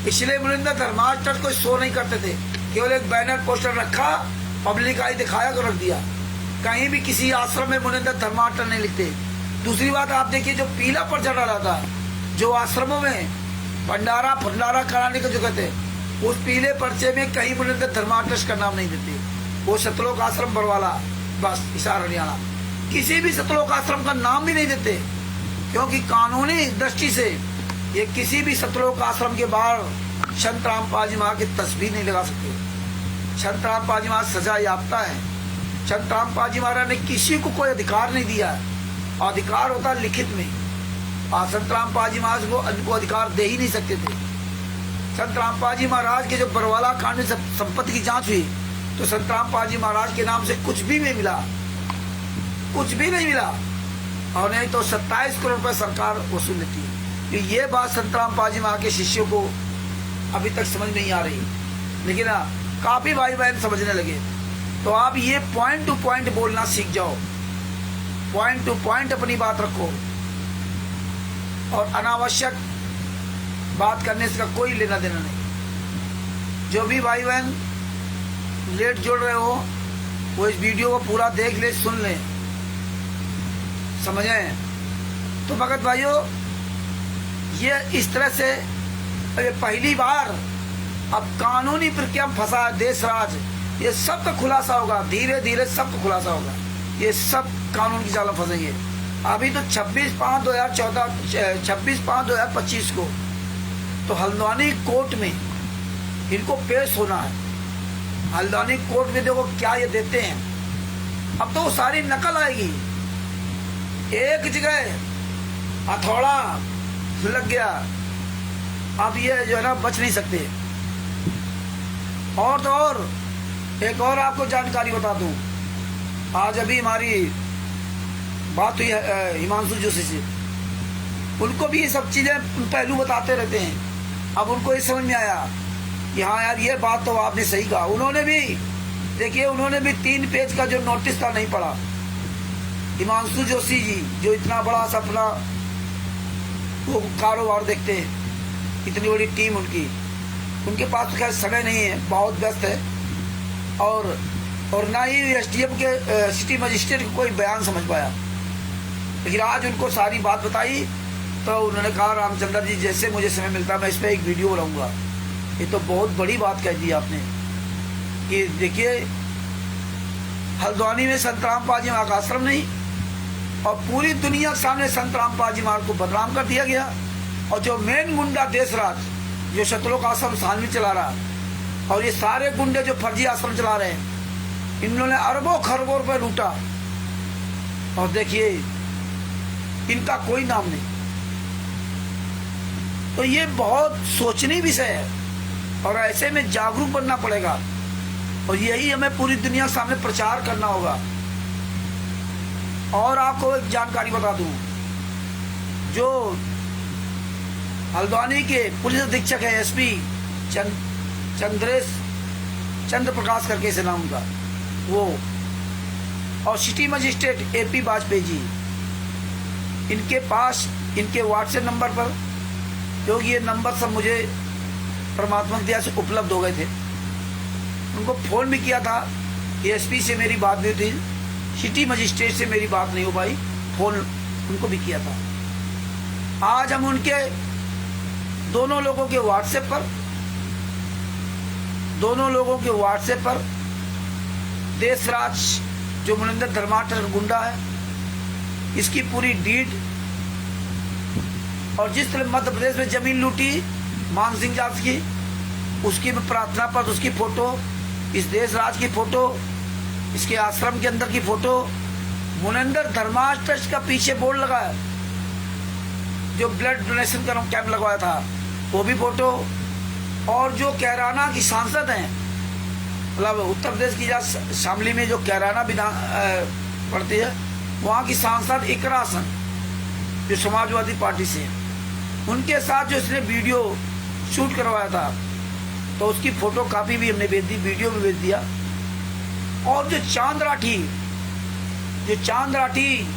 इसलिए मुनिंदा धर्मार्थ ट्रस्ट को शो नहीं करते थे, केवल एक बैनर पोस्टर रखा, पब्लिक आई दिखाया तो रख दिया। कहीं भी किसी आश्रम में मुनिंदा धर्मार्थ नहीं लिखते। दूसरी बात आप देखिए, जो पीला पर्चा डाला था, जो आश्रमों में भंडारा कराने का जो कहते हैं, उस पीले पर्चे में कहीं मुनिंदा धर्मार्थ ट्रस्ट का नाम नहीं देते। वो सतलोक आश्रम बरवाला, बस हिसार हरियाणा, किसी भी सतलोक आश्रम का नाम भी नहीं देते, क्योंकि कानूनी दृष्टि से ये किसी भी सतलोक आश्रम के बाहर संत रामपाल जी महाराज की तस्वीर नहीं लगा सकते। संत रामपाल जी महाराज सजा याफ्ता है। संत रामपाल जी महाराज ने किसी को कोई अधिकार नहीं दिया, अधिकार होता लिखित में, और संत रामपाल जी महाराज को उनको अधिकार दे ही नहीं सकते थे। संत रामपाल जी महाराज के जो बरवाला कांड में संपत्ति की जांच हुई तो संत रामपाल जी महाराज के नाम से कुछ भी नहीं मिला, कुछ भी नहीं मिला, और नहीं तो 27 करोड़ रुपए सरकार वसूल लेती है। तो ये बात संत रामपाल जी महाराज के शिष्यों को अभी तक समझ नहीं आ रही, लेकिन काफी भाई बहन समझने लगे। तो आप ये पॉइंट टू पॉइंट बोलना सीख जाओ, पॉइंट टू पॉइंट अपनी बात रखो, और अनावश्यक बात करने से का कोई लेना देना नहीं। जो भी भाई बहन लेट जुड़ रहे हो वो इस वीडियो को पूरा देख ले, सुन ले, समझें। तो भगत भाइयों, ये इस तरह से पहली बार अब कानूनी प्रक्रिया में फंसा है देश राज। ये सब का खुलासा होगा, धीरे धीरे सब का खुलासा होगा, ये सब कानून की जाल में फंसेंगे। अभी तो 26/5/2025 को तो हल्द्वानी कोर्ट में इनको पेश होना है। हल्द्वानी कोर्ट में देखो क्या ये देते हैं। अब तो वो सारी नकल आएगी, एक जगह हथौड़ा लग गया, अब ये जो है ना बच नहीं सकते। और तो और एक और आपको जानकारी बता दूं, आज अभी हमारी बात हुई हिमांशु जोशी से, उनको भी ये सब चीजें पहलू बताते रहते हैं। अब उनको ये समझ में आया कि हाँ यार ये बात तो आपने सही कहा। उन्होंने भी देखिए, उन्होंने भी 3 पेज का जो नोटिस था नहीं पढ़ा। हिमांशु जोशी जी जो इतना बड़ा सपना वो कारोबार देखते हैं, इतनी बड़ी टीम उनके पास तो खैर समय नहीं है, बहुत व्यस्त है, और ना ही SDM के सिटी मजिस्ट्रेट को कोई बयान समझ पाया। लेकिन आज उनको सारी बात बताई तो उन्होंने कहा रामचंद्र जी जैसे मुझे समय मिलता है मैं इस पर एक वीडियो बनाऊंगा। ये तो बहुत बड़ी बात कह दी आपने कि देखिए हल्द्वानी में संत रामपाल जी महाराज का आश्रम नहीं, और पूरी दुनिया के सामने संत रामपाल जी महाराज को बदनाम कर दिया गया। और जो मेन गुंडा देशराज जो सतलोक आश्रम सानवी चला रहा, और ये सारे गुंडे जो फर्जी आश्रम चला रहे हैं, इन्होंने अरबों खरबों रुपए लूटा, और देखिए इनका कोई नाम नहीं। तो ये बहुत सोचनीय विषय है, और ऐसे में जागरूक बनना पड़ेगा, और यही हमें पूरी दुनिया के सामने प्रचार करना होगा। और आपको एक जानकारी बता दूं, जो हल्द्वानी के पुलिस अधीक्षक है SP चंद्र प्रकाश करके इसे नाम का वो, और city magistrate AP Vajpayee ji, इनके पास इनके व्हाट्सएप नंबर पर, क्योंकि ये नंबर सब मुझे परमात्मा की दया से उपलब्ध हो गए थे, उनको फोन भी किया था एसपी से मेरी बात भी थी, सिटी मजिस्ट्रेट से मेरी बात नहीं हो पाई, फोन उनको भी किया था। आज हम उनके दोनों लोगों के व्हाट्सएप पर देशराज जो मुनिंदर धर्माटर गुंडा है, इसकी पूरी डीड और जिस तरह मध्य प्रदेश में जमीन लूटी मान सिंह जाट की, उसकी प्रार्थना पर उसकी फोटो, इस देशराज की फोटो, इसके आश्रम के अंदर की फोटो, मुनिंदर धर्मार्थ ट्रस्ट का पीछे बोर्ड लगा है जो ब्लड डोनेशन का कैंप लगवाया था, वो भी फोटो, और जो कैराना की सांसद हैं, मतलब उत्तर प्रदेश की शामली में जो कैराना विधान पड़ती है, वहाँ की सांसद इकरा हसन जो समाजवादी पार्टी से, उनके साथ जो इसने वीडियो शूट करवाया था, तो उसकी फोटो कापी भी हमने भेज दी, वीडियो भी भेज दिया। और जो चांद राठी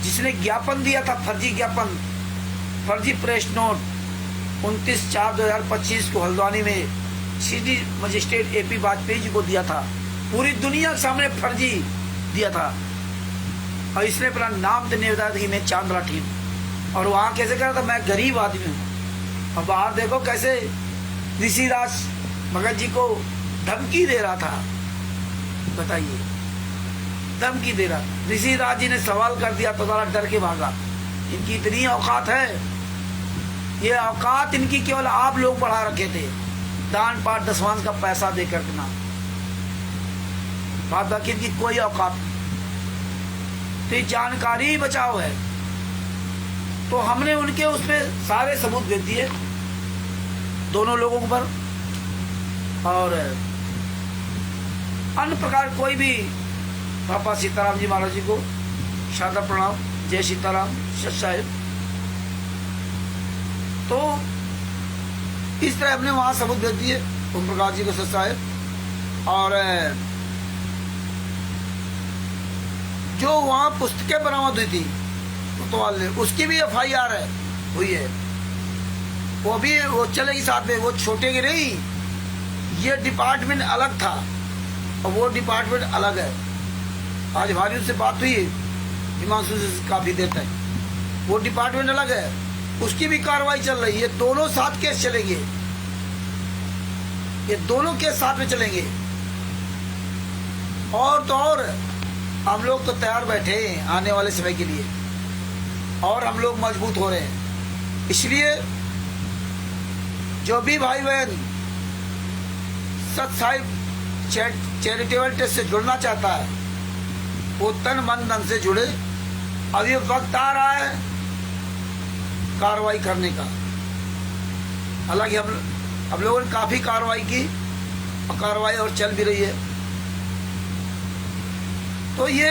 जिसने ज्ञापन दिया था, फर्जी ज्ञापन, फर्जी प्रेस नोट 29/4/2025 को हल्द्वानी में city magistrate AP Vajpayee ji को दिया था, पूरी दुनिया के सामने फर्जी दिया था, और इसने अपना नाम तो नहीं बताया था कि मैं चांद राठी हूँ। और वहाँ कैसे कहा था, मैं गरीब आदमी हूँ। और बाहर देखो कैसे ऋषिराज भगत जी को धमकी दे रहा था, बताइए, धमकी दे रहा था। ऋषिराज जी ने सवाल कर दिया तो सारा डर के भागा। इनकी इतनी औकात है, ये औकात इनकी केवल आप लोग बढ़ा रखे थे, दान पाठ दसवांश का पैसा दे करके ना, बात बाकी इनकी कोई औकात नहीं। तो ये जानकारी ही बचाओ है। तो हमने उनके उसमें सारे सबूत भेज दिए दोनों लोगों पर, और अन्य प्रकार कोई भी, पापा सीताराम जी महाराज जी को सादर प्रणाम, जय सीताराम सच साहिब। तो इस तरह हमने वहां सबूत भेज दिए ओम प्रकाश जी को सच साहिब। और जो वहां पुस्तकें बरामद हुई थी कोतवाल ने, उसकी भी FIR हुई है, वो भी वो चलेगी साथ में, वो छोटे की नहीं, ये डिपार्टमेंट अलग था और वो डिपार्टमेंट अलग है। आज हमारी उससे बात हुई हिमांशु से काफी देर तक, वो डिपार्टमेंट अलग है, उसकी भी कार्रवाई चल रही है। दोनों साथ केस चलेंगे, ये दोनों केस साथ में चलेंगे। और तो और हम लोग तो तैयार बैठे हैं आने वाले समय के लिए, और हम लोग मजबूत हो रहे हैं। इसलिए जो भी भाई बहन सत साहिब चैरिटेबल ट्रस्ट से जुड़ना चाहता है, वो तन मन धन से जुड़े। अभी वक्त आ रहा है कार्रवाई करने का। हालांकि हम लोगों ने काफी कार्रवाई की, और कार्रवाई और चल भी रही है। तो ये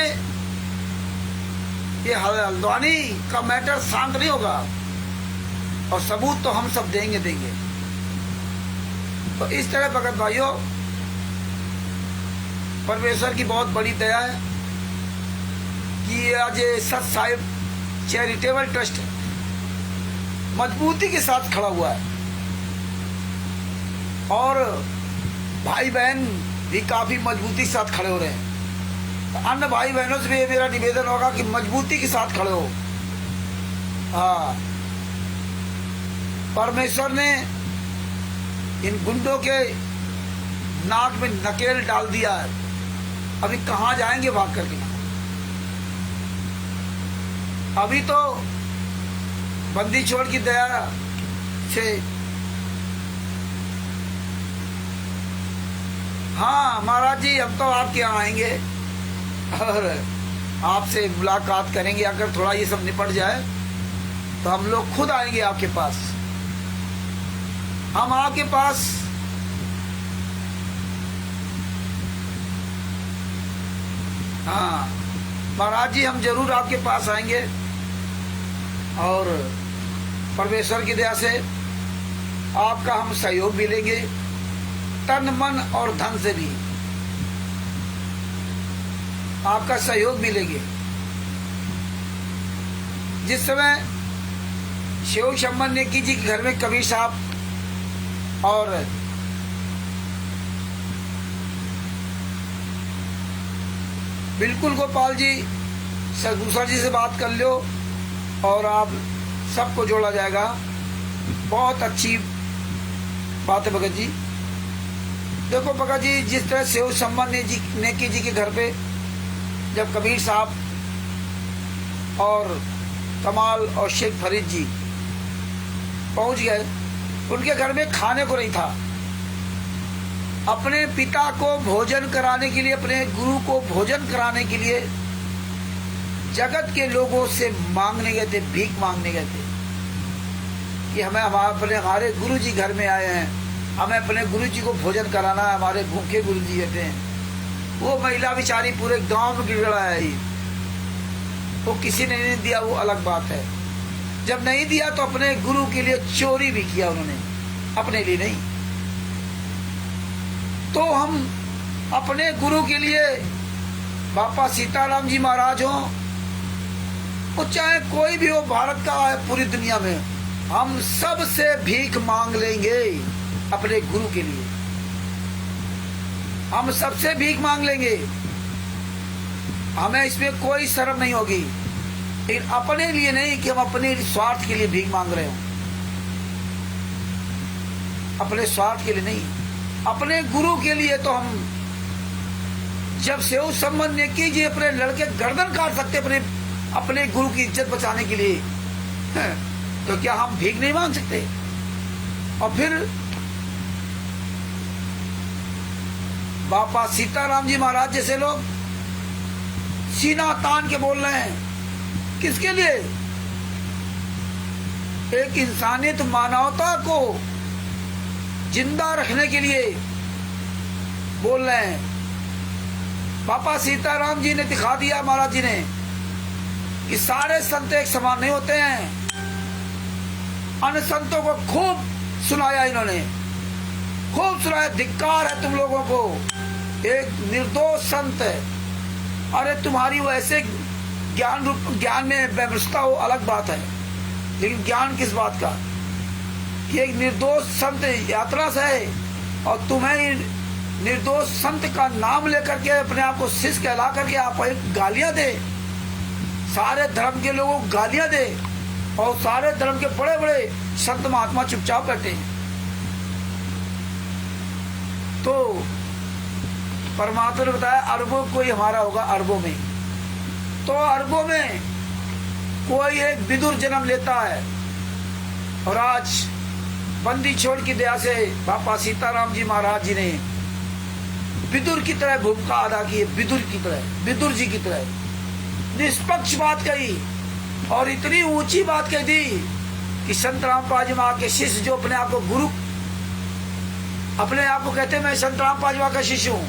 हल्द्वानी का मैटर शांत नहीं होगा, और सबूत तो हम सब देंगे। तो इस तरह भगत भाइयों, परमेश्वर की बहुत बड़ी दया है कि आज सत साहिब चैरिटेबल ट्रस्ट मजबूती के साथ खड़ा हुआ है, और भाई बहन भी काफी मजबूती के साथ खड़े हो रहे हैं। तो अन्य भाई बहनों से भी मेरा निवेदन होगा कि मजबूती के साथ खड़े हो। हाँ, परमेश्वर ने इन गुंडों के नाक में नकेल डाल दिया है, अभी कहाँ जाएंगे भाग करके। अभी तो बंदी छोड़ की दया से, हाँ महाराज जी, हम तो आपके यहाँ आएंगे और आपसे मुलाकात करेंगे। अगर थोड़ा ये सब निपट जाए तो हम लोग खुद आएंगे आपके पास। हम आपके पास हाँ महाराज जी, हम जरूर आपके पास आएंगे, और परमेश्वर की दया से आपका हम सहयोग भी लेंगे, तन मन और धन से भी आपका सहयोग भी लेंगे। जिस समय शिव शंबर नेकी जी के घर में कबीर साहब और बिल्कुल गोपाल जी, दूसरा जी से बात कर लो और आप सबको जोड़ा जाएगा। बहुत अच्छी बात है भगत जी। देखो भगत जी, जिस तरह से सम्मान नेकी जी के घर पे जब कबीर साहब और कमाल और शेख फरीद जी पहुंच गए, उनके घर में खाने को नहीं था। अपने पिता को भोजन कराने के लिए, अपने गुरु को भोजन कराने के लिए जगत के लोगों से मांगने गए थे, भीख मांगने गए थे कि हमारे गुरु जी घर में आए हैं, हमें अपने गुरु जी को भोजन कराना है, हमारे भूखे गुरु जी रहते हैं। वो महिला बेचारी पूरे गांव में गिड़गिड़ा आई, वो किसी ने नहीं दिया, वो अलग बात है। जब नहीं दिया तो अपने गुरु के लिए चोरी भी किया उन्होंने, अपने लिए नहीं। तो हम अपने गुरु के लिए, बापा सीताराम जी महाराज हो, वो चाहे कोई भी हो, भारत का है, पूरी दुनिया में, हम सब से भीख मांग लेंगे अपने गुरु के लिए। हम सबसे भीख मांग लेंगे, हमें इसमें कोई शर्म नहीं होगी। लेकिन अपने लिए नहीं कि हम अपने स्वार्थ के लिए भीख मांग रहे हो, अपने स्वार्थ के लिए नहीं, अपने गुरु के लिए। तो हम जब सेव संबंध ने कीजिए, अपने लड़के गर्दन काट सकते अपने गुरु की इज्जत बचाने के लिए, तो क्या हम भीख नहीं मांग सकते? और फिर बापा सीताराम जी महाराज जैसे लोग सीना तान के बोल रहे हैं, किसके लिए? एक इंसानियत, मानवता को जिंदा रखने के लिए बोल रहे हैं। बापा सीताराम जी ने दिखा दिया, महाराज जी ने, कि सारे संत एक समान नहीं होते हैं। अन्य संतों को खूब सुनाया इन्होंने, खूब सुनाया, धिक्कार है तुम लोगों को, एक निर्दोष संत है। अरे तुम्हारी वो ऐसे ज्ञान में व्यवस्था हो, अलग बात है, लेकिन ज्ञान किस बात का कि एक निर्दोष संत यात्रा से है, और तुम्हें निर्दोष संत का नाम लेकर के अपने आप को शिष्य कहला करके आप गालियां दे, सारे धर्म के लोगों को गालियां दे, और सारे धर्म के बड़े बड़े संत महात्मा चुपचाप बैठे हैं। तो परमात्मा ने बताया अरबों कोई हमारा होगा, अरबों में। तो अरबों में कोई एक विदुर जन्म लेता है, और आज बंदी छोड़ की दया से बापा सीताराम जी महाराज जी ने विदुर की तरह भूमिका अदा की है, विदुर की तरह, विदुर जी की तरह निष्पक्ष बात कही, और इतनी ऊंची बात कह दी कि संत रामपाल जी महाराज के शिष्य, जो अपने आप को गुरु, अपने आप को कहते मैं संत रामपाल जी महाराज का शिष्य हूँ,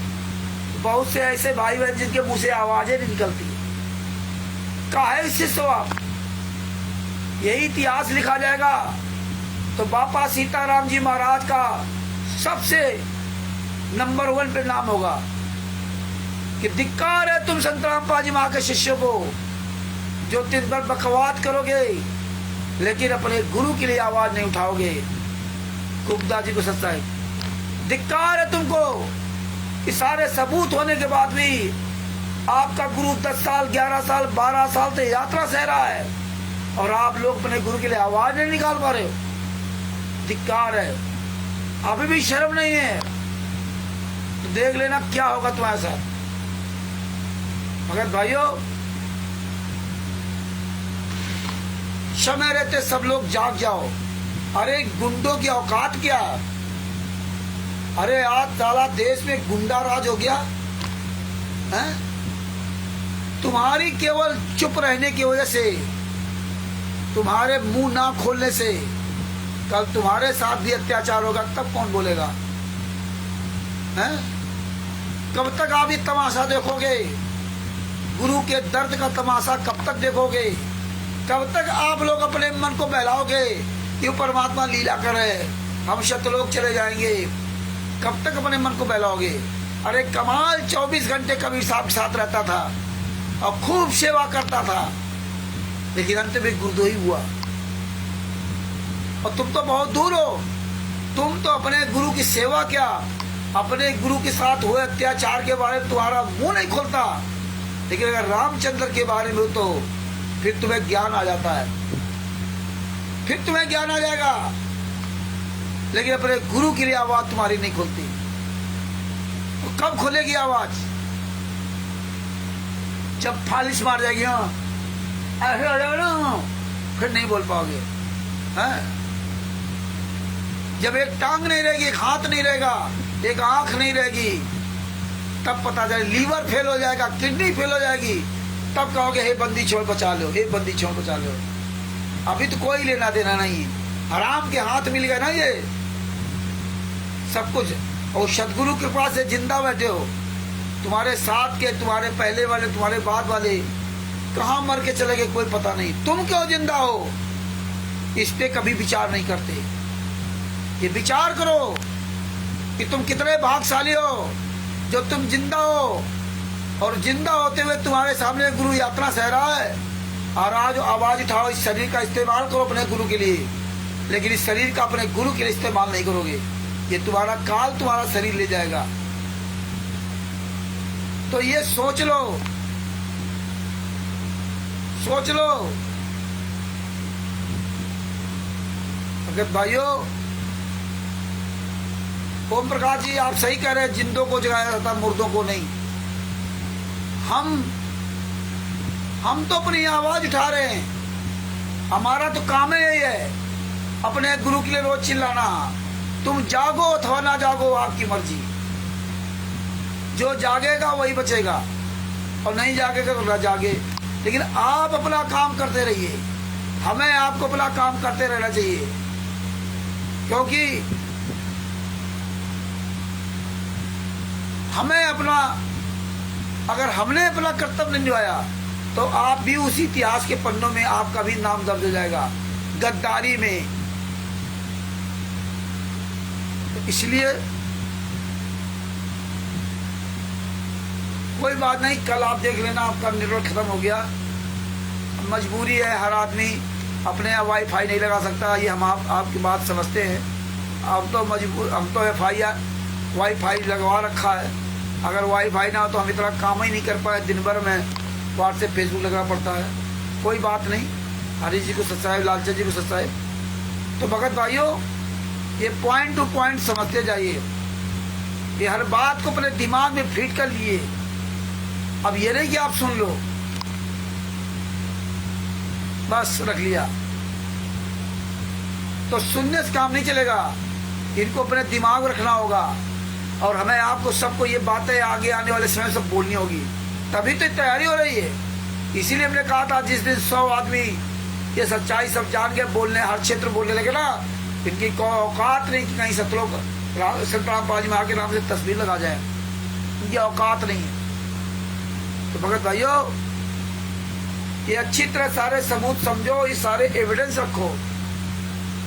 बहुत से ऐसे भाई बहन जिनके मुंह से आवाजें नहीं निकलती, काहे शिष्य हो आप? यही इतिहास लिखा जाएगा। तो बापा सीताराम जी महाराज का सबसे नंबर 1 पे नाम होगा कि धिक्कार है तुम संत रामपाल जी महाराज के शिष्यों को, जो दिन भर बकवाद करोगे लेकिन अपने गुरु के लिए आवाज नहीं उठाओगे। कुबदा जी को सच्चाई, धिक्कार है तुमको, इस सारे सबूत होने के बाद भी आपका गुरु 10 साल 11 साल 12 साल से यात्रा सह रहा है, और आप लोग अपने गुरु के लिए आवाज नहीं निकाल पा रहे हो। धिक्कार है, अभी भी शर्म नहीं है, तो देख लेना क्या होगा तुम्हारे साथ। मगर भाइयों, समय रहते सब लोग जाग जाओ। अरे गुंडों की औकात क्या? अरे आज साला देश में गुंडा राज हो गया है? तुम्हारी केवल चुप रहने की वजह से, तुम्हारे मुंह ना खोलने से कल तुम्हारे साथ भी अत्याचार होगा, तब कौन बोलेगा? हैं? कब तक आप ये तमाशा देखोगे? गुरु के दर्द का तमाशा कब तक देखोगे? कब तक आप लोग अपने मन को बहलाओगे कि परमात्मा लीला करे, हम शतलोक चले जाएंगे? कब तक अपने मन को बहलाओगे? अरे कमाल 24 घंटे कबीर साहब के साथ रहता था और खूब सेवा करता था, लेकिन अंत में गुरुद्रोही हुआ। और तुम तो बहुत दूर हो, तुम तो अपने गुरु की सेवा क्या, अपने गुरु के साथ हुए अत्याचार के बारे में तुम्हारा मुंह नहीं खोलता। लेकिन अगर रामचंद्र के बारे में हो तो फिर तुम्हें ज्ञान आ जाता है, फिर तुम्हें ज्ञान आ जाएगा। लेकिन अपने गुरु के लिए आवाज तुम्हारी नहीं खुलती। तो कब खुलेगी आवाज? जब फालिश मार जाएगी, ऐसे हो जाओ ना, फिर नहीं बोल पाओगे। जब एक टांग नहीं रहेगी, एक हाथ नहीं रहेगा, एक आंख नहीं रहेगी, तब पता चले। लीवर फेल हो जाएगा, किडनी फेल हो जाएगी, तब कहोगे हे बंदी छोड़ बचा लो, हे बंदी छोड़ बचा लो। अभी तो कोई लेना देना नहीं, हराम के हाथ मिल गए ना ये सब कुछ। और सदगुरु कृपा से जिंदा बैठे हो। तुम्हारे साथ के, तुम्हारे पहले वाले, तुम्हारे बाद वाले कहाँ मर के चले गए कोई पता नहीं। तुम क्यों जिंदा हो, इस पे कभी विचार नहीं करते। ये विचार करो कि तुम कितने भाग्यशाली हो जो तुम जिंदा हो, और जिंदा होते हुए तुम्हारे सामने गुरु यात्रा सह रहा है। और आज आवाज उठाओ, इस शरीर का इस्तेमाल करो अपने गुरु के लिए, लेकिन इस शरीर का अपने गुरु के लिए इस्तेमाल नहीं करोगे, ये तुम्हारा काल तुम्हारा शरीर ले जाएगा। तो ये सोच लो, सोच लो। भगत भाइयों, ओम प्रकाश जी आप सही कह रहे हैं, जिंदों को जगाया जाता, मुर्दों को नहीं। हम तो अपनी आवाज उठा रहे हैं, हमारा तो काम है यही है, अपने गुरु के लिए रोज चिल्लाना। तुम जागो अथवा ना जागो, आपकी मर्जी। जो जागेगा वही बचेगा, और नहीं जागेगा तो ना जागे। लेकिन आप अपना काम करते रहिए, हमें आपको अपना काम करते रहना चाहिए। क्योंकि हमें अपना, अगर हमने अपना कर्तव्य नहीं निभाया तो आप भी उसी इतिहास के पन्नों में आपका भी नाम दर्ज हो जाएगा, गद्दारी में। तो इसलिए कोई बात नहीं, कल आप देख लेना, आपका नेटवर्क खत्म हो गया। मजबूरी है, हर आदमी अपने यहाँ वाईफाई नहीं लगा सकता, ये हम आपकी बात समझते हैं। अब तो मजबूर, हम तो वाईफाई लगवा रखा है। अगर वाईफाई ना हो तो हम इतना काम ही नहीं कर पाए, दिन भर में व्हाट्सएप फेसबुक लगाना पड़ता है। कोई बात नहीं, हरी जी को सब्सक्राइब, लालचंद जी को सब्सक्राइब। तो भगत भाइयों, ये पॉइंट टू पॉइंट समझते जाइए, ये हर बात को अपने दिमाग में फिट कर लिए। अब ये नहीं कि आप सुन लो बस रख लिया, तो सुनने से काम नहीं चलेगा, इनको अपने दिमाग में रखना होगा। और हमें आपको सबको ये बातें आगे आने वाले समय सब बोलनी होगी, तभी तो तैयारी हो रही है। इसीलिए हमने कहा था जिस दिन 100 आदमी ये सच्चाई सब जान के बोलने, हर क्षेत्र बोलने लगे ना, इनकी औकात नहीं कि कहीं सतलों संत रामपाल जी महाराज के नाम से तस्वीर लगा जाए, इनकी औकात नहीं है। तो भगत भाइयों, ये अच्छी तरह सारे सबूत समझो, ये सारे एविडेंस रखो,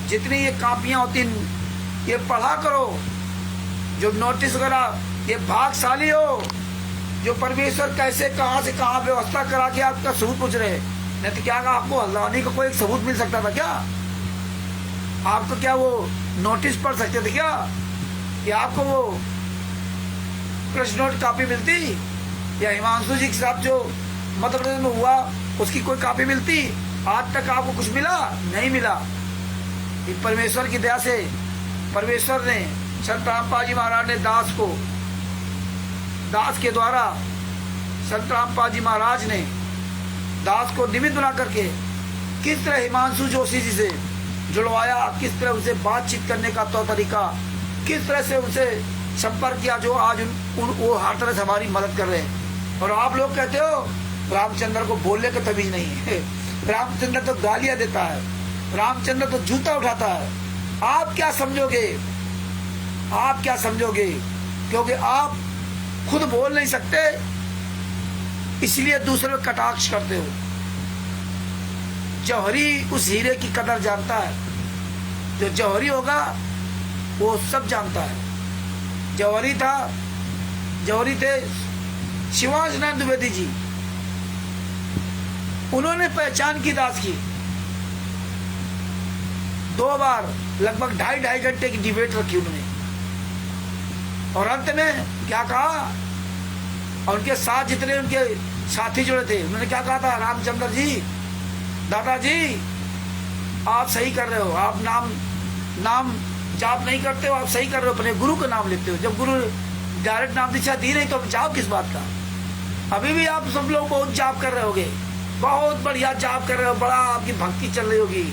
जितनी ये कापियां होती ये पढ़ा करो, जो नोटिस वगैरह, ये भाग्यशाली हो जो परमेश्वर कैसे कहां से कहां व्यवस्था करा के आपका सबूत पूछ रहे। नहीं तो क्या आपको हल्द्वानी का कोई सबूत मिल सकता था क्या? आपको क्या वो नोटिस पढ़ सकते थे क्या? कि आपको वो प्रश्न नोट कापी मिलती, या हिमांशु जी के साथ जो मध्य प्रदेश में हुआ उसकी कोई कापी मिलती? आज तक आपको कुछ मिला? नहीं मिला। परमेश्वर की दया से परमेश्वर ने, संत रामपाल जी महाराज ने दास के द्वारा संत रामपाल जी महाराज ने दास को निमित्त बना करके किस तरह हिमांशु जोशी जी से जुड़वाया, किस तरह उनसे बातचीत करने का तौर तरीका, किस तरह से उनसे संपर्क किया, जो आज वो हर तरह से हमारी मदद कर रहे हैं। और आप लोग कहते हो रामचंद्र को बोलने का तमीज नहीं है, रामचंद्र तो गालियां देता है, रामचंद्र तो जूता उठाता है। आप क्या समझोगे? आप क्या समझोगे? क्योंकि आप खुद बोल नहीं सकते, इसलिए दूसरे को कटाक्ष करते हो। जौहरी उस हीरे की कदर जानता है, जो जौहरी होगा वो सब जानता है। जौहरी थे शिवांश नारायण द्विवेदी जी, उन्होंने पहचान की दास की। 2 बार लगभग 2.5 घंटे की डिबेट रखी उन्होंने, और अंत में क्या कहा, और उनके साथ जितने उनके साथी जुड़े थे। उन्होंने क्या कहा था, रामचंद्र जी, दादाजी आप सही कर रहे हो, आप नाम जाप नहीं करते हो, आप सही कर रहे हो, अपने गुरु का नाम लेते हो। जब गुरु डायरेक्ट नाम दीक्षा दी नहीं तो जाप किस बात का। अभी भी आप सब लोग बहुत जाप कर रहे होगे, बहुत बढ़िया जाप कर रहे हो, बड़ा आपकी भक्ति चल रही होगी,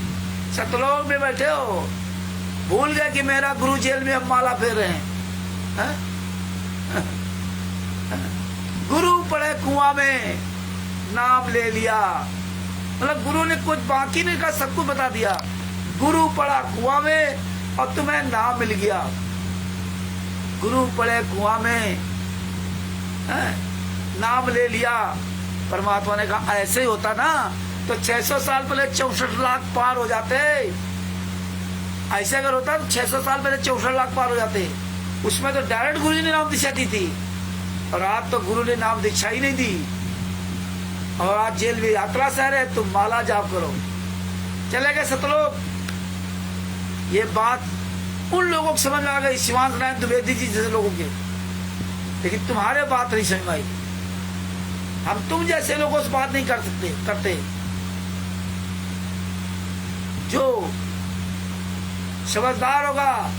सतलोक में बैठे हो, भूल गए कि मेरा गुरु जेल में हम माला फेर रहे हैं। गुरु पड़े कुआं में नाम ले लिया, मतलब गुरु ने कुछ बाकी नहीं कहा, सब कुछ बता दिया। गुरु पड़ा कुआं में और तुम्हें नाम मिल गया। गुरु पड़े कुआं में नाम ले लिया। परमात्मा ने कहा ऐसे ही होता ना तो 600 साल पहले 64 लाख पार हो जाते। ऐसे अगर होता तो 600 साल पहले 64 लाख पार हो जाते। उसमें तो डायरेक्ट गुरु जी ने नाम दीक्षा दी थी, और आज तो गुरु ने नाम दीक्षा ही नहीं दी, और आज जेल में यात्रा से रहे, तुम माला जाप करो। चले गए सतलोक। ये बात उन लोगों को समझ में आ गई, शिवांश नारायण द्विवेदी जी जैसे लोगों के, लेकिन तुम्हारे बात नहीं समझ में आई। हम तुम जैसे लोगों से बात नहीं करते। जो समझदार होगा,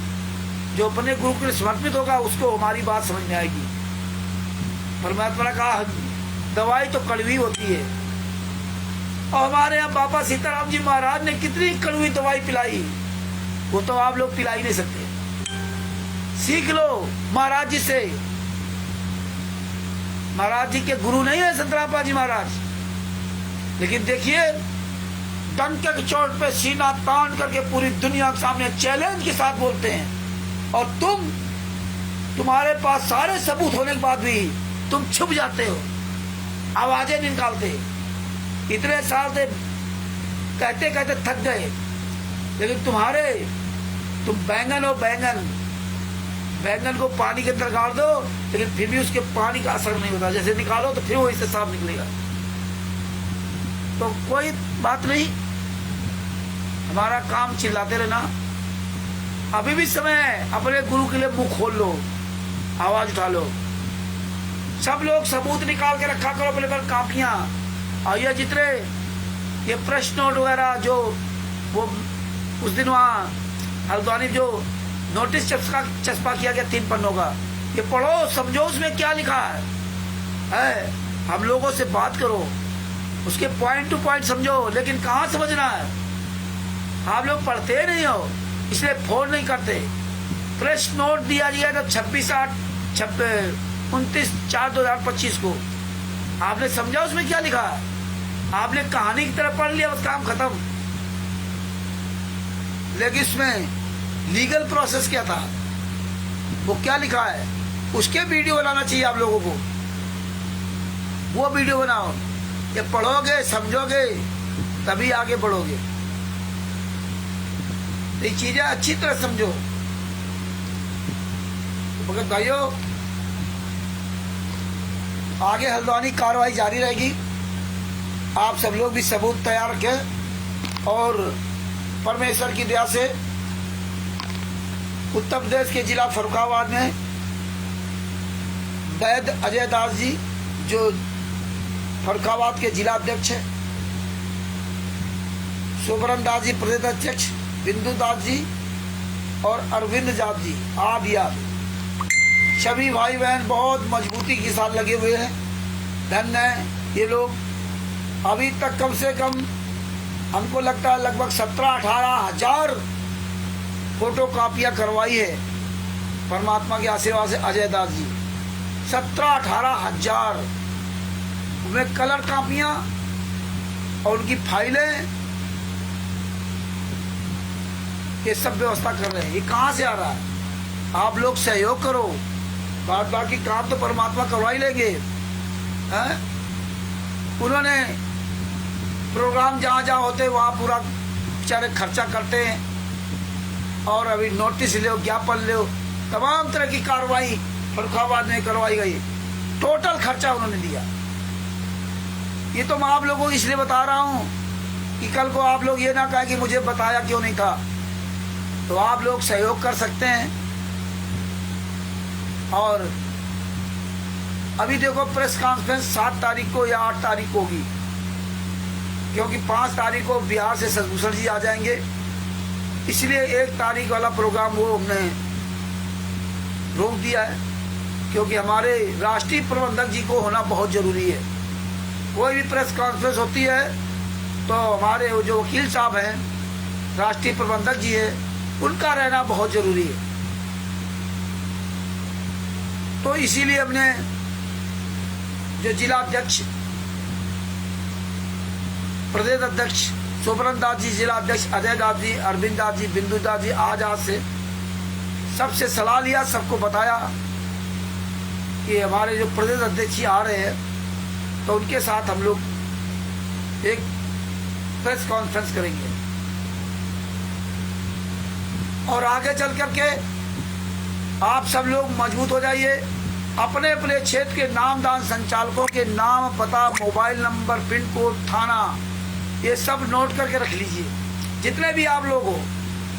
जो अपने गुरु के लिए समर्पित होगा, उसको हमारी बात समझ में आएगी। परमात्मा ने कहा दवाई तो कड़वी होती है, और हमारे यहाँ बाबा सीताराम जी महाराज ने कितनी कड़वी दवाई पिलाई, वो तो आप लोग पिला ही नहीं सकते। सीख लो महाराज जी से। महाराज जी के गुरु नहीं है संतराम जी महाराज, लेकिन देखिए डंके की चोट पे सीना तान करके पूरी दुनिया के सामने चैलेंज के साथ बोलते हैं, और तुम्हारे पास सारे सबूत होने के बाद भी तुम छुप जाते हो, आवाजें नहीं निकालते। इतने साल से कहते कहते थक गए, लेकिन तुम बैंगन हो, बैंगन को पानी के अंदर गाड़ दो, लेकिन फिर भी उसके पानी का असर नहीं होता। जैसे निकालो तो फिर वो इससे साफ निकलेगा। तो कोई बात नहीं, हमारा काम चिल्लाते रहना। अभी भी समय है, अपने गुरु के लिए मुंह खोल लो, आवाज उठा लो। सब लोग सबूत निकाल के रखा करो अपने पर, कापियां। और ये जितने ये प्रश्न नोट वगैरह जो वो उस दिन वहाँ हल्द्वानी जो नोटिस चस्पा किया गया 3 पन्नों का, ये पढ़ो, समझो उसमें क्या लिखा है। हम लोगों से बात करो, उसके पॉइंट टू पॉइंट समझो, लेकिन कहाँ समझना है। आप लोग पढ़ते नहीं हो, इसलिए फोन नहीं करते। प्रश्न नोट दिया गया था 29/4/2025 को, आपने समझा उसमें क्या लिखा है? आपने कहानी की तरह पढ़ लिया, बस काम खत्म। लेकिन इसमें लीगल प्रोसेस क्या था, वो क्या लिखा है, उसके वीडियो बनाना चाहिए आप लोगों को। वो वीडियो बनाओ, ये पढ़ोगे समझोगे तभी आगे बढ़ोगे। ये चीजें अच्छी तरह समझो। भगत भाइयों, आगे हल्द्वानी कार्रवाई जारी रहेगी। आप सब लोग भी सबूत तैयार रखें, और परमेश्वर की दया से उत्तर प्रदेश के जिला फर्रुखाबाद में वैद्य अजय दास जी, जो फर्रुखाबाद के जिला अध्यक्ष है, सुब्रन दास जी प्रदेश अध्यक्ष, बिंदु दास जी और अरविंद जात जी, आदि सभी भाई बहन बहुत मजबूती के साथ लगे हुए हैं। धन्य है ये लोग। अभी तक कम से कम हमको लगता है लगभग 17-18 हजार फोटो कापियाँ करवाई है परमात्मा के आशीर्वाद से अजय दास जी। 17-18 हजार उनमें कलर कापियाँ और उनकी फाइलें, ये सब व्यवस्था कर रहे हैं। ये कहाँ से आ रहा है? आप लोग सहयोग करो, बाकी काम तो परमात्मा करवा ही लेंगे। उन्होंने प्रोग्राम जहाँ जहाँ होते वहाँ पूरा बेचारे खर्चा करते हैं, और अभी नोटिस लो, ज्ञापन लो, तमाम तरह की कार्रवाई फर्रुखाबाद में करवाई गई। टोटल खर्चा उन्होंने दिया। ये तो मैं आप लोगों को इसलिए बता रहा हूँ कि कल को आप लोग ये ना कहें कि मुझे बताया क्यों नहीं था। तो आप लोग सहयोग कर सकते हैं, और अभी देखो प्रेस कॉन्फ्रेंस 7 तारीख को या 8 तारीख को होगी, क्योंकि 5 तारीख को बिहार से शशिभूषण जी आ जाएंगे, इसलिए 1 तारीख वाला प्रोग्राम वो हमने रोक दिया है, क्योंकि हमारे राष्ट्रीय प्रबंधक जी को होना बहुत जरूरी है। कोई भी प्रेस कॉन्फ्रेंस होती है तो हमारे जो वकील साहब हैं, राष्ट्रीय प्रबंधक जी है, उनका रहना बहुत जरूरी है। तो इसीलिए हमने जो जिला अध्यक्ष, प्रदेश अध्यक्ष सुब्रत दास जी, जिला अध्यक्ष अजय दास जी, अरविंद दास जी, बिंदु दास जी, आज से सबसे सलाह लिया, सबको बताया कि हमारे जो प्रदेश अध्यक्ष आ रहे हैं तो उनके साथ हम लोग एक प्रेस कॉन्फ्रेंस करेंगे और आगे चल करके आप सब लोग मजबूत हो जाइए। अपने अपने क्षेत्र के नामदान संचालकों के नाम, पता, मोबाइल नंबर, पिन कोड, थाना, ये सब नोट करके रख लीजिए। जितने भी आप लोग हो,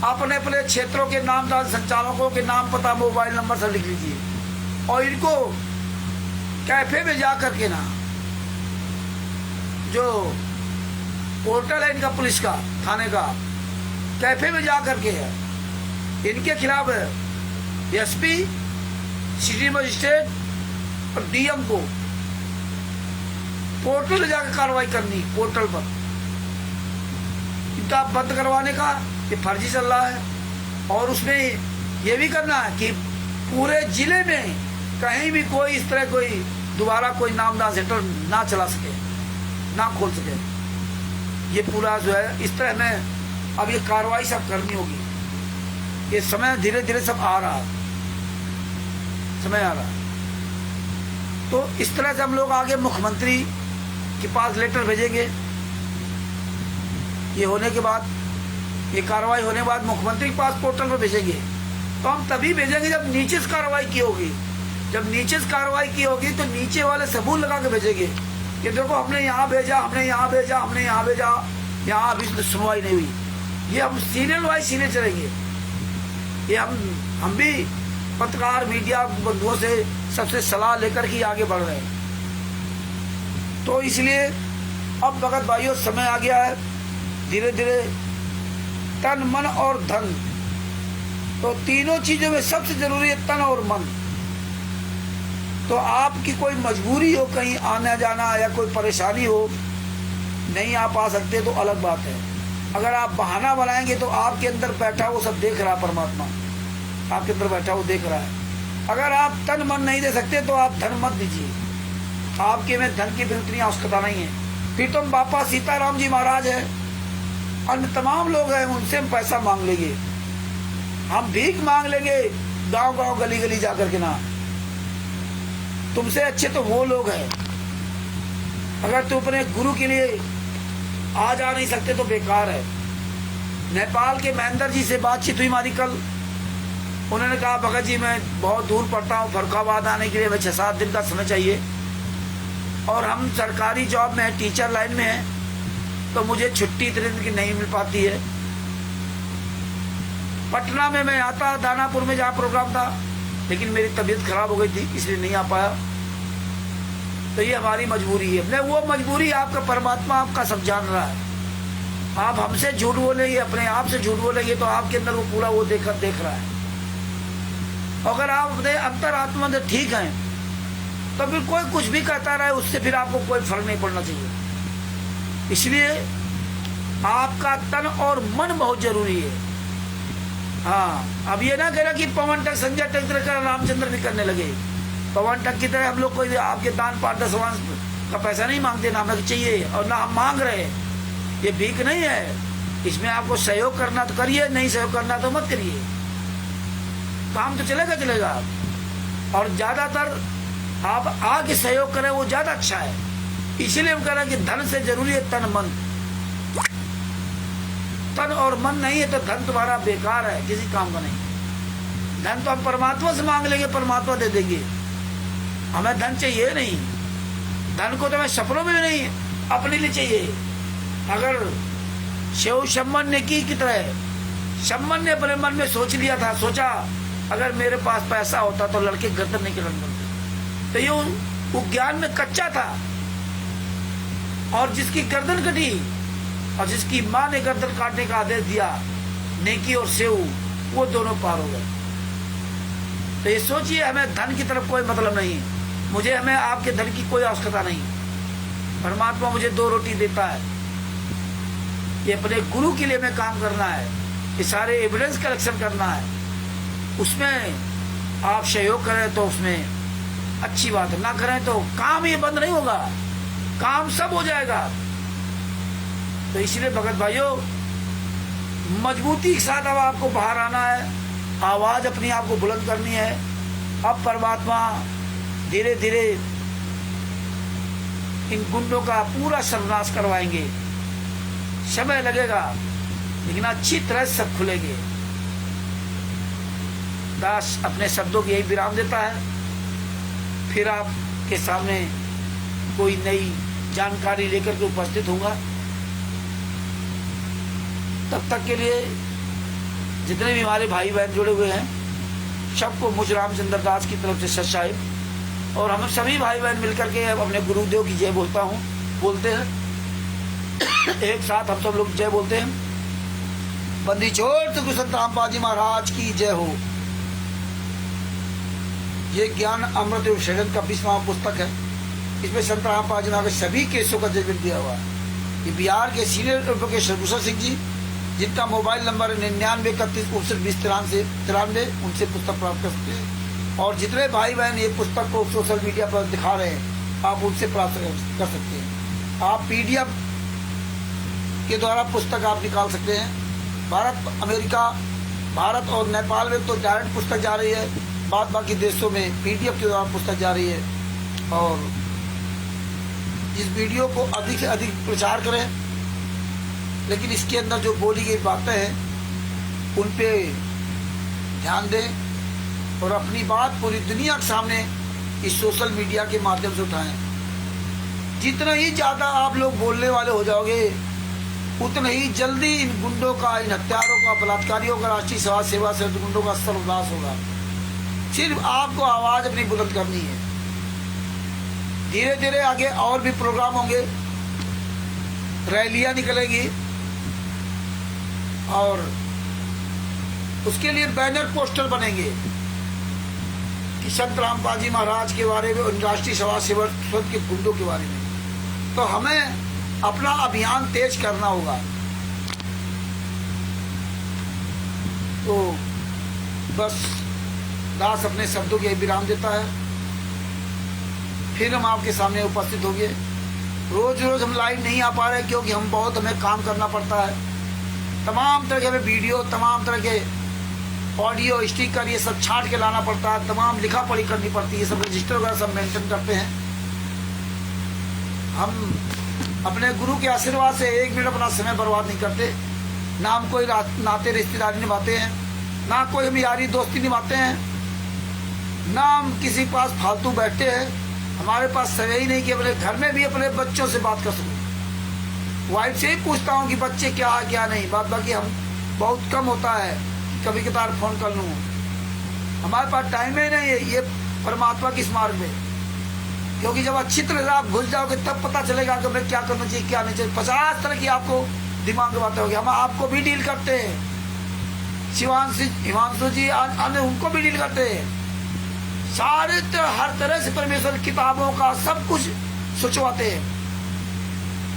अपने अपने क्षेत्रों के नामदान संचालकों के नाम, पता, मोबाइल नंबर सब लिख लीजिए और इनको कैफे में जा करके ना, जो पोर्टल है इनका पुलिस का, थाने का, कैफे में जा करके इनके खिलाफ एसपी, सिटी मजिस्ट्रेट और डीएम को पोर्टल में जाकर कार्रवाई करनी, पोर्टल पर इनका बंद करवाने का ये फर्जी चल रहा है। और उसमें ये भी करना है कि पूरे जिले में कहीं भी कोई इस तरह कोई दोबारा कोई नामदान सेंटर ना चला सके, ना खोल सके। ये पूरा जो है इस तरह में अब ये कार्रवाई सब करनी होगी। ये समय धीरे धीरे सब आ रहा है, समय आ रहा है। तो इस तरह से हम लोग आगे मुख्यमंत्री के पास लेटर भेजेंगे। ये होने के बाद, ये कार्रवाई होने के बाद मुख्यमंत्री के पास पोर्टल पर भेजेंगे। तो हम तभी भेजेंगे जब नीचे से कार्रवाई की होगी। जब नीचे से कार्रवाई की होगी तो नीचे वाले सबूत लगा के भेजेंगे कि देखो हमने यहाँ भेजा, हमने यहाँ भेजा, हमने यहाँ भेजा, यहाँ अभी सुनवाई नहीं हुई। ये हम सीरियल वाइज सीरियल चलेंगे। ये हम भी पत्रकार, मीडिया बंधुओं से सबसे सलाह लेकर ही आगे बढ़ रहे हैं। तो इसलिए अब भगत भाइयों समय आ गया है, धीरे धीरे तन, मन और धन, तो तीनों चीजों में सबसे जरूरी है तन और मन। तो आपकी कोई मजबूरी हो, कहीं आना जाना या कोई परेशानी हो, नहीं आप आ सकते तो अलग बात है। अगर आप बहाना बनाएंगे तो आपके अंदर बैठा वो सब देख रहा है, परमात्मा आपके अंदर बैठा वो देख रहा है। अगर आप तन मन नहीं दे सकते तो आप धन मत दीजिए। आपके में धन की बिल्कुल आवश्यकता नहीं है। फिर तुम बापा सीताराम जी महाराज है, अन्य तमाम लोग हैं, उनसे हम पैसा मांग लेंगे, हम भीख मांग लेंगे गांव गांव, गली गली जाकर के ना। तुमसे अच्छे तो वो लोग हैं। अगर तुम अपने गुरु के लिए आ जा नहीं सकते तो बेकार है। नेपाल के महेंद्र जी से बातचीत हुई हमारी कल। उन्होंने कहा भगत जी मैं बहुत दूर पड़ता हूँ, फर्रुखाबाद आने के लिए हमें 6-7 दिन का समय चाहिए और हम सरकारी जॉब में है, टीचर लाइन में है, तो मुझे छुट्टी इतने दिन की नहीं मिल पाती है। पटना में मैं आता, दानापुर में जहाँ प्रोग्राम था, लेकिन मेरी तबीयत खराब हो गई थी इसलिए नहीं आ पाया। तो ये हमारी मजबूरी है। नहीं, वो मजबूरी आपका परमात्मा आपका सब जान रहा है। आप हमसे झूठ बोलेंगे, अपने आप से झूठ बोलेंगे तो आपके अंदर वो पूरा वो देख रहा है। अगर आप अपने अंतरात्मा में ठीक हैं तो फिर कोई कुछ भी कहता रहे, उससे फिर आपको कोई फर्क नहीं पड़ना चाहिए। इसलिए आपका तन और मन बहुत जरूरी है। हाँ, अब ये ना कह रहा कि पवन टक, संजय टक की तरह रामचंद्र भी करने लगे। पवन टक की तरह हम लोग कोई आपके दान पाठ दसवांश का पैसा नहीं मांगते, ना हमें चाहिए और ना हम मांग रहे हैं। ये भीख नहीं है। इसमें आपको सहयोग करना तो करिए, नहीं सहयोग करना तो मत करिए। काम तो चलेगा चलेगा। और ज्यादातर आप आके सहयोग करें वो ज्यादा अच्छा है। इसीलिए हम कह रहे हैं कि धन से जरूरी है तन मन। तन और मन नहीं है तो धन तुम्हारा बेकार है, किसी काम का नहीं। धन तो हम परमात्मा से मांग लेंगे, परमात्मा दे देंगे। हमें धन चाहिए नहीं। धन को तो हमें सपनों में भी नहीं, अपने लिए चाहिए। अगर शिव शम्मन ने की तरह, शम्मन ने अपने मन में सोच लिया था, सोचा अगर मेरे पास पैसा होता तो लड़के गर्दन नहीं कटन बनते। तो यूं वो ज्ञान में कच्चा था, और जिसकी गर्दन कटी और जिसकी माँ ने गर्दन काटने का आदेश दिया, नेकी और सेव, वो दोनों पार हो गए। तो ये सोचिए, हमें धन की तरफ कोई मतलब नहीं, मुझे हमें आपके धन की कोई आवश्यकता नहीं। परमात्मा मुझे 2 रोटी देता है, ये अपने गुरु के लिए हमें काम करना है, ये सारे एविडेंस कलेक्शन करना है, उसमें आप सहयोग करें तो उसमें अच्छी बात है, ना करें तो काम ये बंद नहीं होगा, काम सब हो जाएगा। तो इसलिए भगत भाइयों, मजबूती के साथ अब आपको बाहर आना है, आवाज अपनी आप को बुलंद करनी है। अब परमात्मा धीरे धीरे इन गुंडों का पूरा सर्वनाश करवाएंगे, समय लगेगा लेकिन अच्छी तरह सब खुलेंगे। दास अपने शब्दों की यही विराम देता है, फिर आपके सामने कोई नई जानकारी लेकर के उपस्थित होगा। तब तक के लिए जितने भी हमारे भाई बहन जुड़े हुए हैं, सबको मुझ रामचंद्र दास की तरफ से सत साहिब और हम सभी भाई बहन मिलकर के अपने गुरुदेव की जय बोलते हैं। एक साथ हम सब लोग जय बोलते हैं। बंदी छोड़ तो संत रामपाल जी महाराज की जय हो। ये ज्ञान अमृत एवं का 20वां पुस्तक है। इसमें संत रामपाल जी ने सभी केसों का जजमेंट दिया हुआ है। ये बिहार के सीनियर एडवोकेट शर्भूषण सिंह जी, जिनका मोबाइल नंबर 9931596393, उनसे पुस्तक प्राप्त कर सकते हैं। और जितने भाई बहन ये पुस्तक को सोशल मीडिया पर दिखा रहे हैं, आप उनसे प्राप्त कर सकते हैं। आप PDF के द्वारा पुस्तक आप निकाल सकते हैं। भारत, अमेरिका, भारत और नेपाल में तो डायरेक्ट पुस्तक जा रही है, बाद बाकी देशों में PDF के द्वारा पुस्तक जा रही है। और इस वीडियो को अधिक से अधिक प्रचार करें, लेकिन इसके अंदर जो बोली गई बातें हैं उन पे ध्यान दें और अपनी बात पूरी दुनिया के सामने इस सोशल मीडिया के माध्यम से उठाएं। जितना ही ज़्यादा आप लोग बोलने वाले हो जाओगे, उतना ही जल्दी इन गुंडों का, इन हत्यारों का, बलात्कारियों का, राष्ट्रीय समाज सेवा से गुंडों का सर्वनाश होगा। सिर्फ आपको आवाज़ अपनी बुलंद करनी है। धीरे धीरे आगे और भी प्रोग्राम होंगे, रैलियां निकलेंगी और उसके लिए बैनर पोस्टर बनेंगे कि संत रामपाल जी महाराज के बारे में, राष्ट्रीय समाज सेवक के गुंडों के बारे में। तो हमें अपना अभियान तेज करना होगा। तो बस दास अपने शब्दों के विराम देता है। फिर हम आपके सामने उपस्थित होंगे। रोज रोज हम लाइव नहीं आ पा रहे क्योंकि हमें काम करना पड़ता है। तमाम तरह के हमें वीडियो, तमाम तरह के ऑडियो, स्टिकर, ये सब छांट के लाना पड़ता है। तमाम लिखा पढ़ी करनी पड़ती है, सब रजिस्टर वगैरह सब मेंटेन करते हैं। हम अपने गुरु के आशीर्वाद से 1 मिनट अपना समय बर्बाद नहीं करते। ना हम कोई नाते रिश्तेदारी निभाते हैं, ना कोई हम यारी दोस्ती निभाते हैं, ना हम किसी के पास फालतू बैठते हैं। हमारे पास समय ही नहीं कि अपने घर में भी अपने बच्चों से बात कर सकूँ। वाइफ से ही पूछता हूँ कि बच्चे क्या है क्या नहीं। बात बाकी हम बहुत कम होता है कि कभी कभार फ़ोन कर लूँ। हमारे पास टाइम ही नहीं है ये परमात्मा की स्मार्ट में, क्योंकि जब अच्छी तरह से आप घुस जाओगे तब पता चलेगा कि हमें क्या करना चाहिए, क्या नहीं चाहिए। 50 तरह की आपको दिमाग में बातें होगी। हम आपको भी डील करते हैं, हिमांशु जी अन्य उनको भी डील करते हैं। सारे हर तरह से परमेश्वर किताबों का सब कुछ सोचवाते हैं।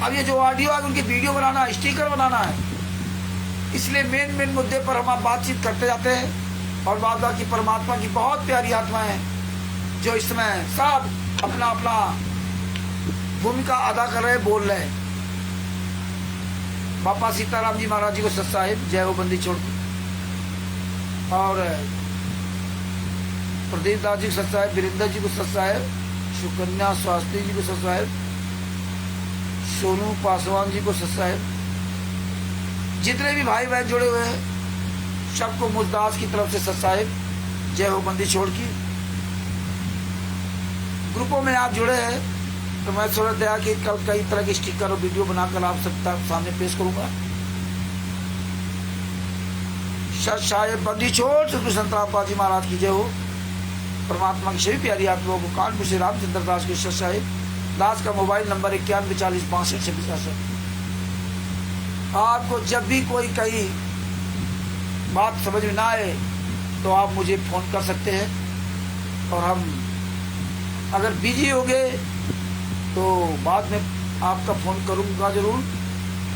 अब ये जो ऑडियो है उनकी वीडियो बनाना, स्टिकर बनाना है। इसलिए मेन मुद्दे पर हम बातचीत करते जाते हैं। और बाद बाकी परमात्मा की बहुत प्यारी आत्मा है जो इस समय सब अपना अपना भूमिका अदा कर रहे, बोल रहे हैं। बापा सीताराम जी महाराज जी को सत साहिब, जय हो बंदी छोड़। और प्रदीप दास जी को सत साहिब, वीरेंद्र जी को सत साहिब, सुकन्या स्वास्थ्य जी को सत साहिब, सोनू पासवान जी को सत साहिब। जितने भी भाई बहन जुड़े हुए हैं सबको मुझदास की तरफ से सत साहिब, जय हो बंदी छोड़ की। ग्रुपों में आप जुड़े हैं तो मैं सोच दिया कि कल कई तरह के स्टिकर और वीडियो बनाकर आप सबका सामने पेश करूंगा। सत साहिब, बंदी छोड़, श्री संत रामपाल जी महाराज की जय हो। परमात्मा की सभी प्यारी आत्माओं को कानपुर से रामचंद्र दास के साहिब दास का मोबाइल नंबर 91406262। आपको जब भी कोई कहीं बात समझ में ना आए तो आप मुझे फ़ोन कर सकते हैं, और हम अगर बिजी हो गए तो बाद में आपका फ़ोन करूँगा ज़रूर,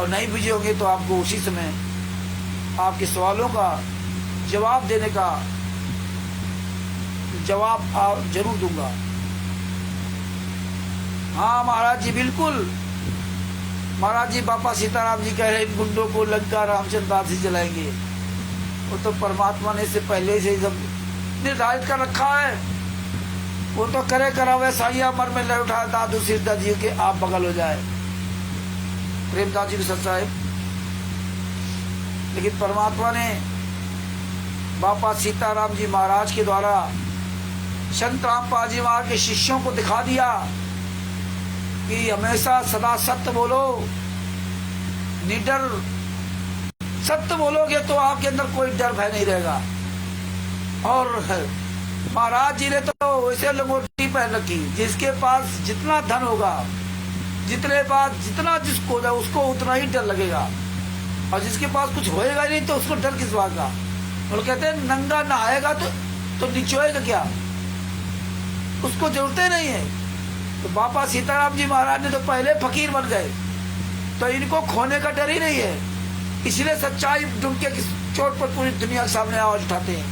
और नहीं बिजी होंगे तो आपको उसी समय आपके सवालों का जवाब देने का जवाब जरूर दूंगा। हाँ महाराज जी, बिल्कुल महाराज जी, बापा सीताराम जी कह रहे गुंडों को लंका रामचंद्र दास ही जलाएंगे। वो तो परमात्मा ने इससे पहले से ही सब निर्धारित कर रखा है। वो तो करे करावे साइया मर में ले उठाए दादू सिरदा जी के आप बगल हो जाए, प्रेमदास जी सच साहेब। लेकिन परमात्मा ने बापा सीताराम जी महाराज के द्वारा संत रामपाल जी महाराज के शिष्यों को दिखा दिया कि हमेशा सदा सत्य बोलो, निडर सत्य बोलोगे तो आपके अंदर कोई डर भय नहीं रहेगा। और महाराज जी ने तो वैसे लंगोटी पहन रखी, जिसके पास जितना धन होगा, जितने पास जितना जिसको होगा उसको उतना ही डर लगेगा, और जिसके पास कुछ होएगा नहीं तो उसको डर किस बात का। और कहते हैं नंगा नहाएगा तो निचोएगा क्या, उसको जरूरत नहीं है। तो बापा सीताराम जी महाराज ने तो पहले फकीर बन गए, तो इनको खोने का डर ही नहीं है, इसलिए सच्चाई डुमके की चोट पर पूरी दुनिया के सामने आवाज उठाते हैं।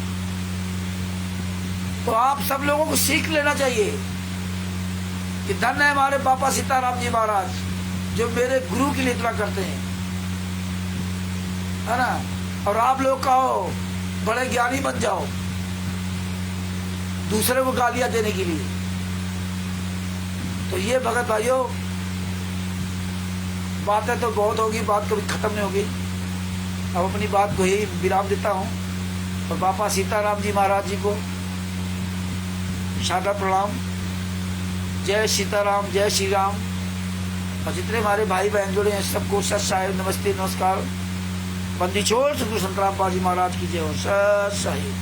तो आप सब लोगों को सीख लेना चाहिए कि धन्य है हमारे बापा सीताराम जी महाराज जो मेरे गुरु के लिए इतना करते हैं, है ना। और आप लोग कहो बड़े ज्ञानी बन जाओ दूसरे को गालियां देने के लिए। तो ये भगत भाइयों, बातें तो बहुत होगी, बात कभी खत्म नहीं होगी। अब अपनी बात को ही विराम देता हूँ, और बापा सीताराम जी महाराज जी को सादा प्रणाम। जय सीताराम, जय श्री राम। और जितने हमारे भाई बहन जुड़े हैं सबको सत साहिब नमस्ते नमस्कार। बंदी छोड़ सतगुरु संत रामपाल जी महाराज की जय हो। सत साहिब।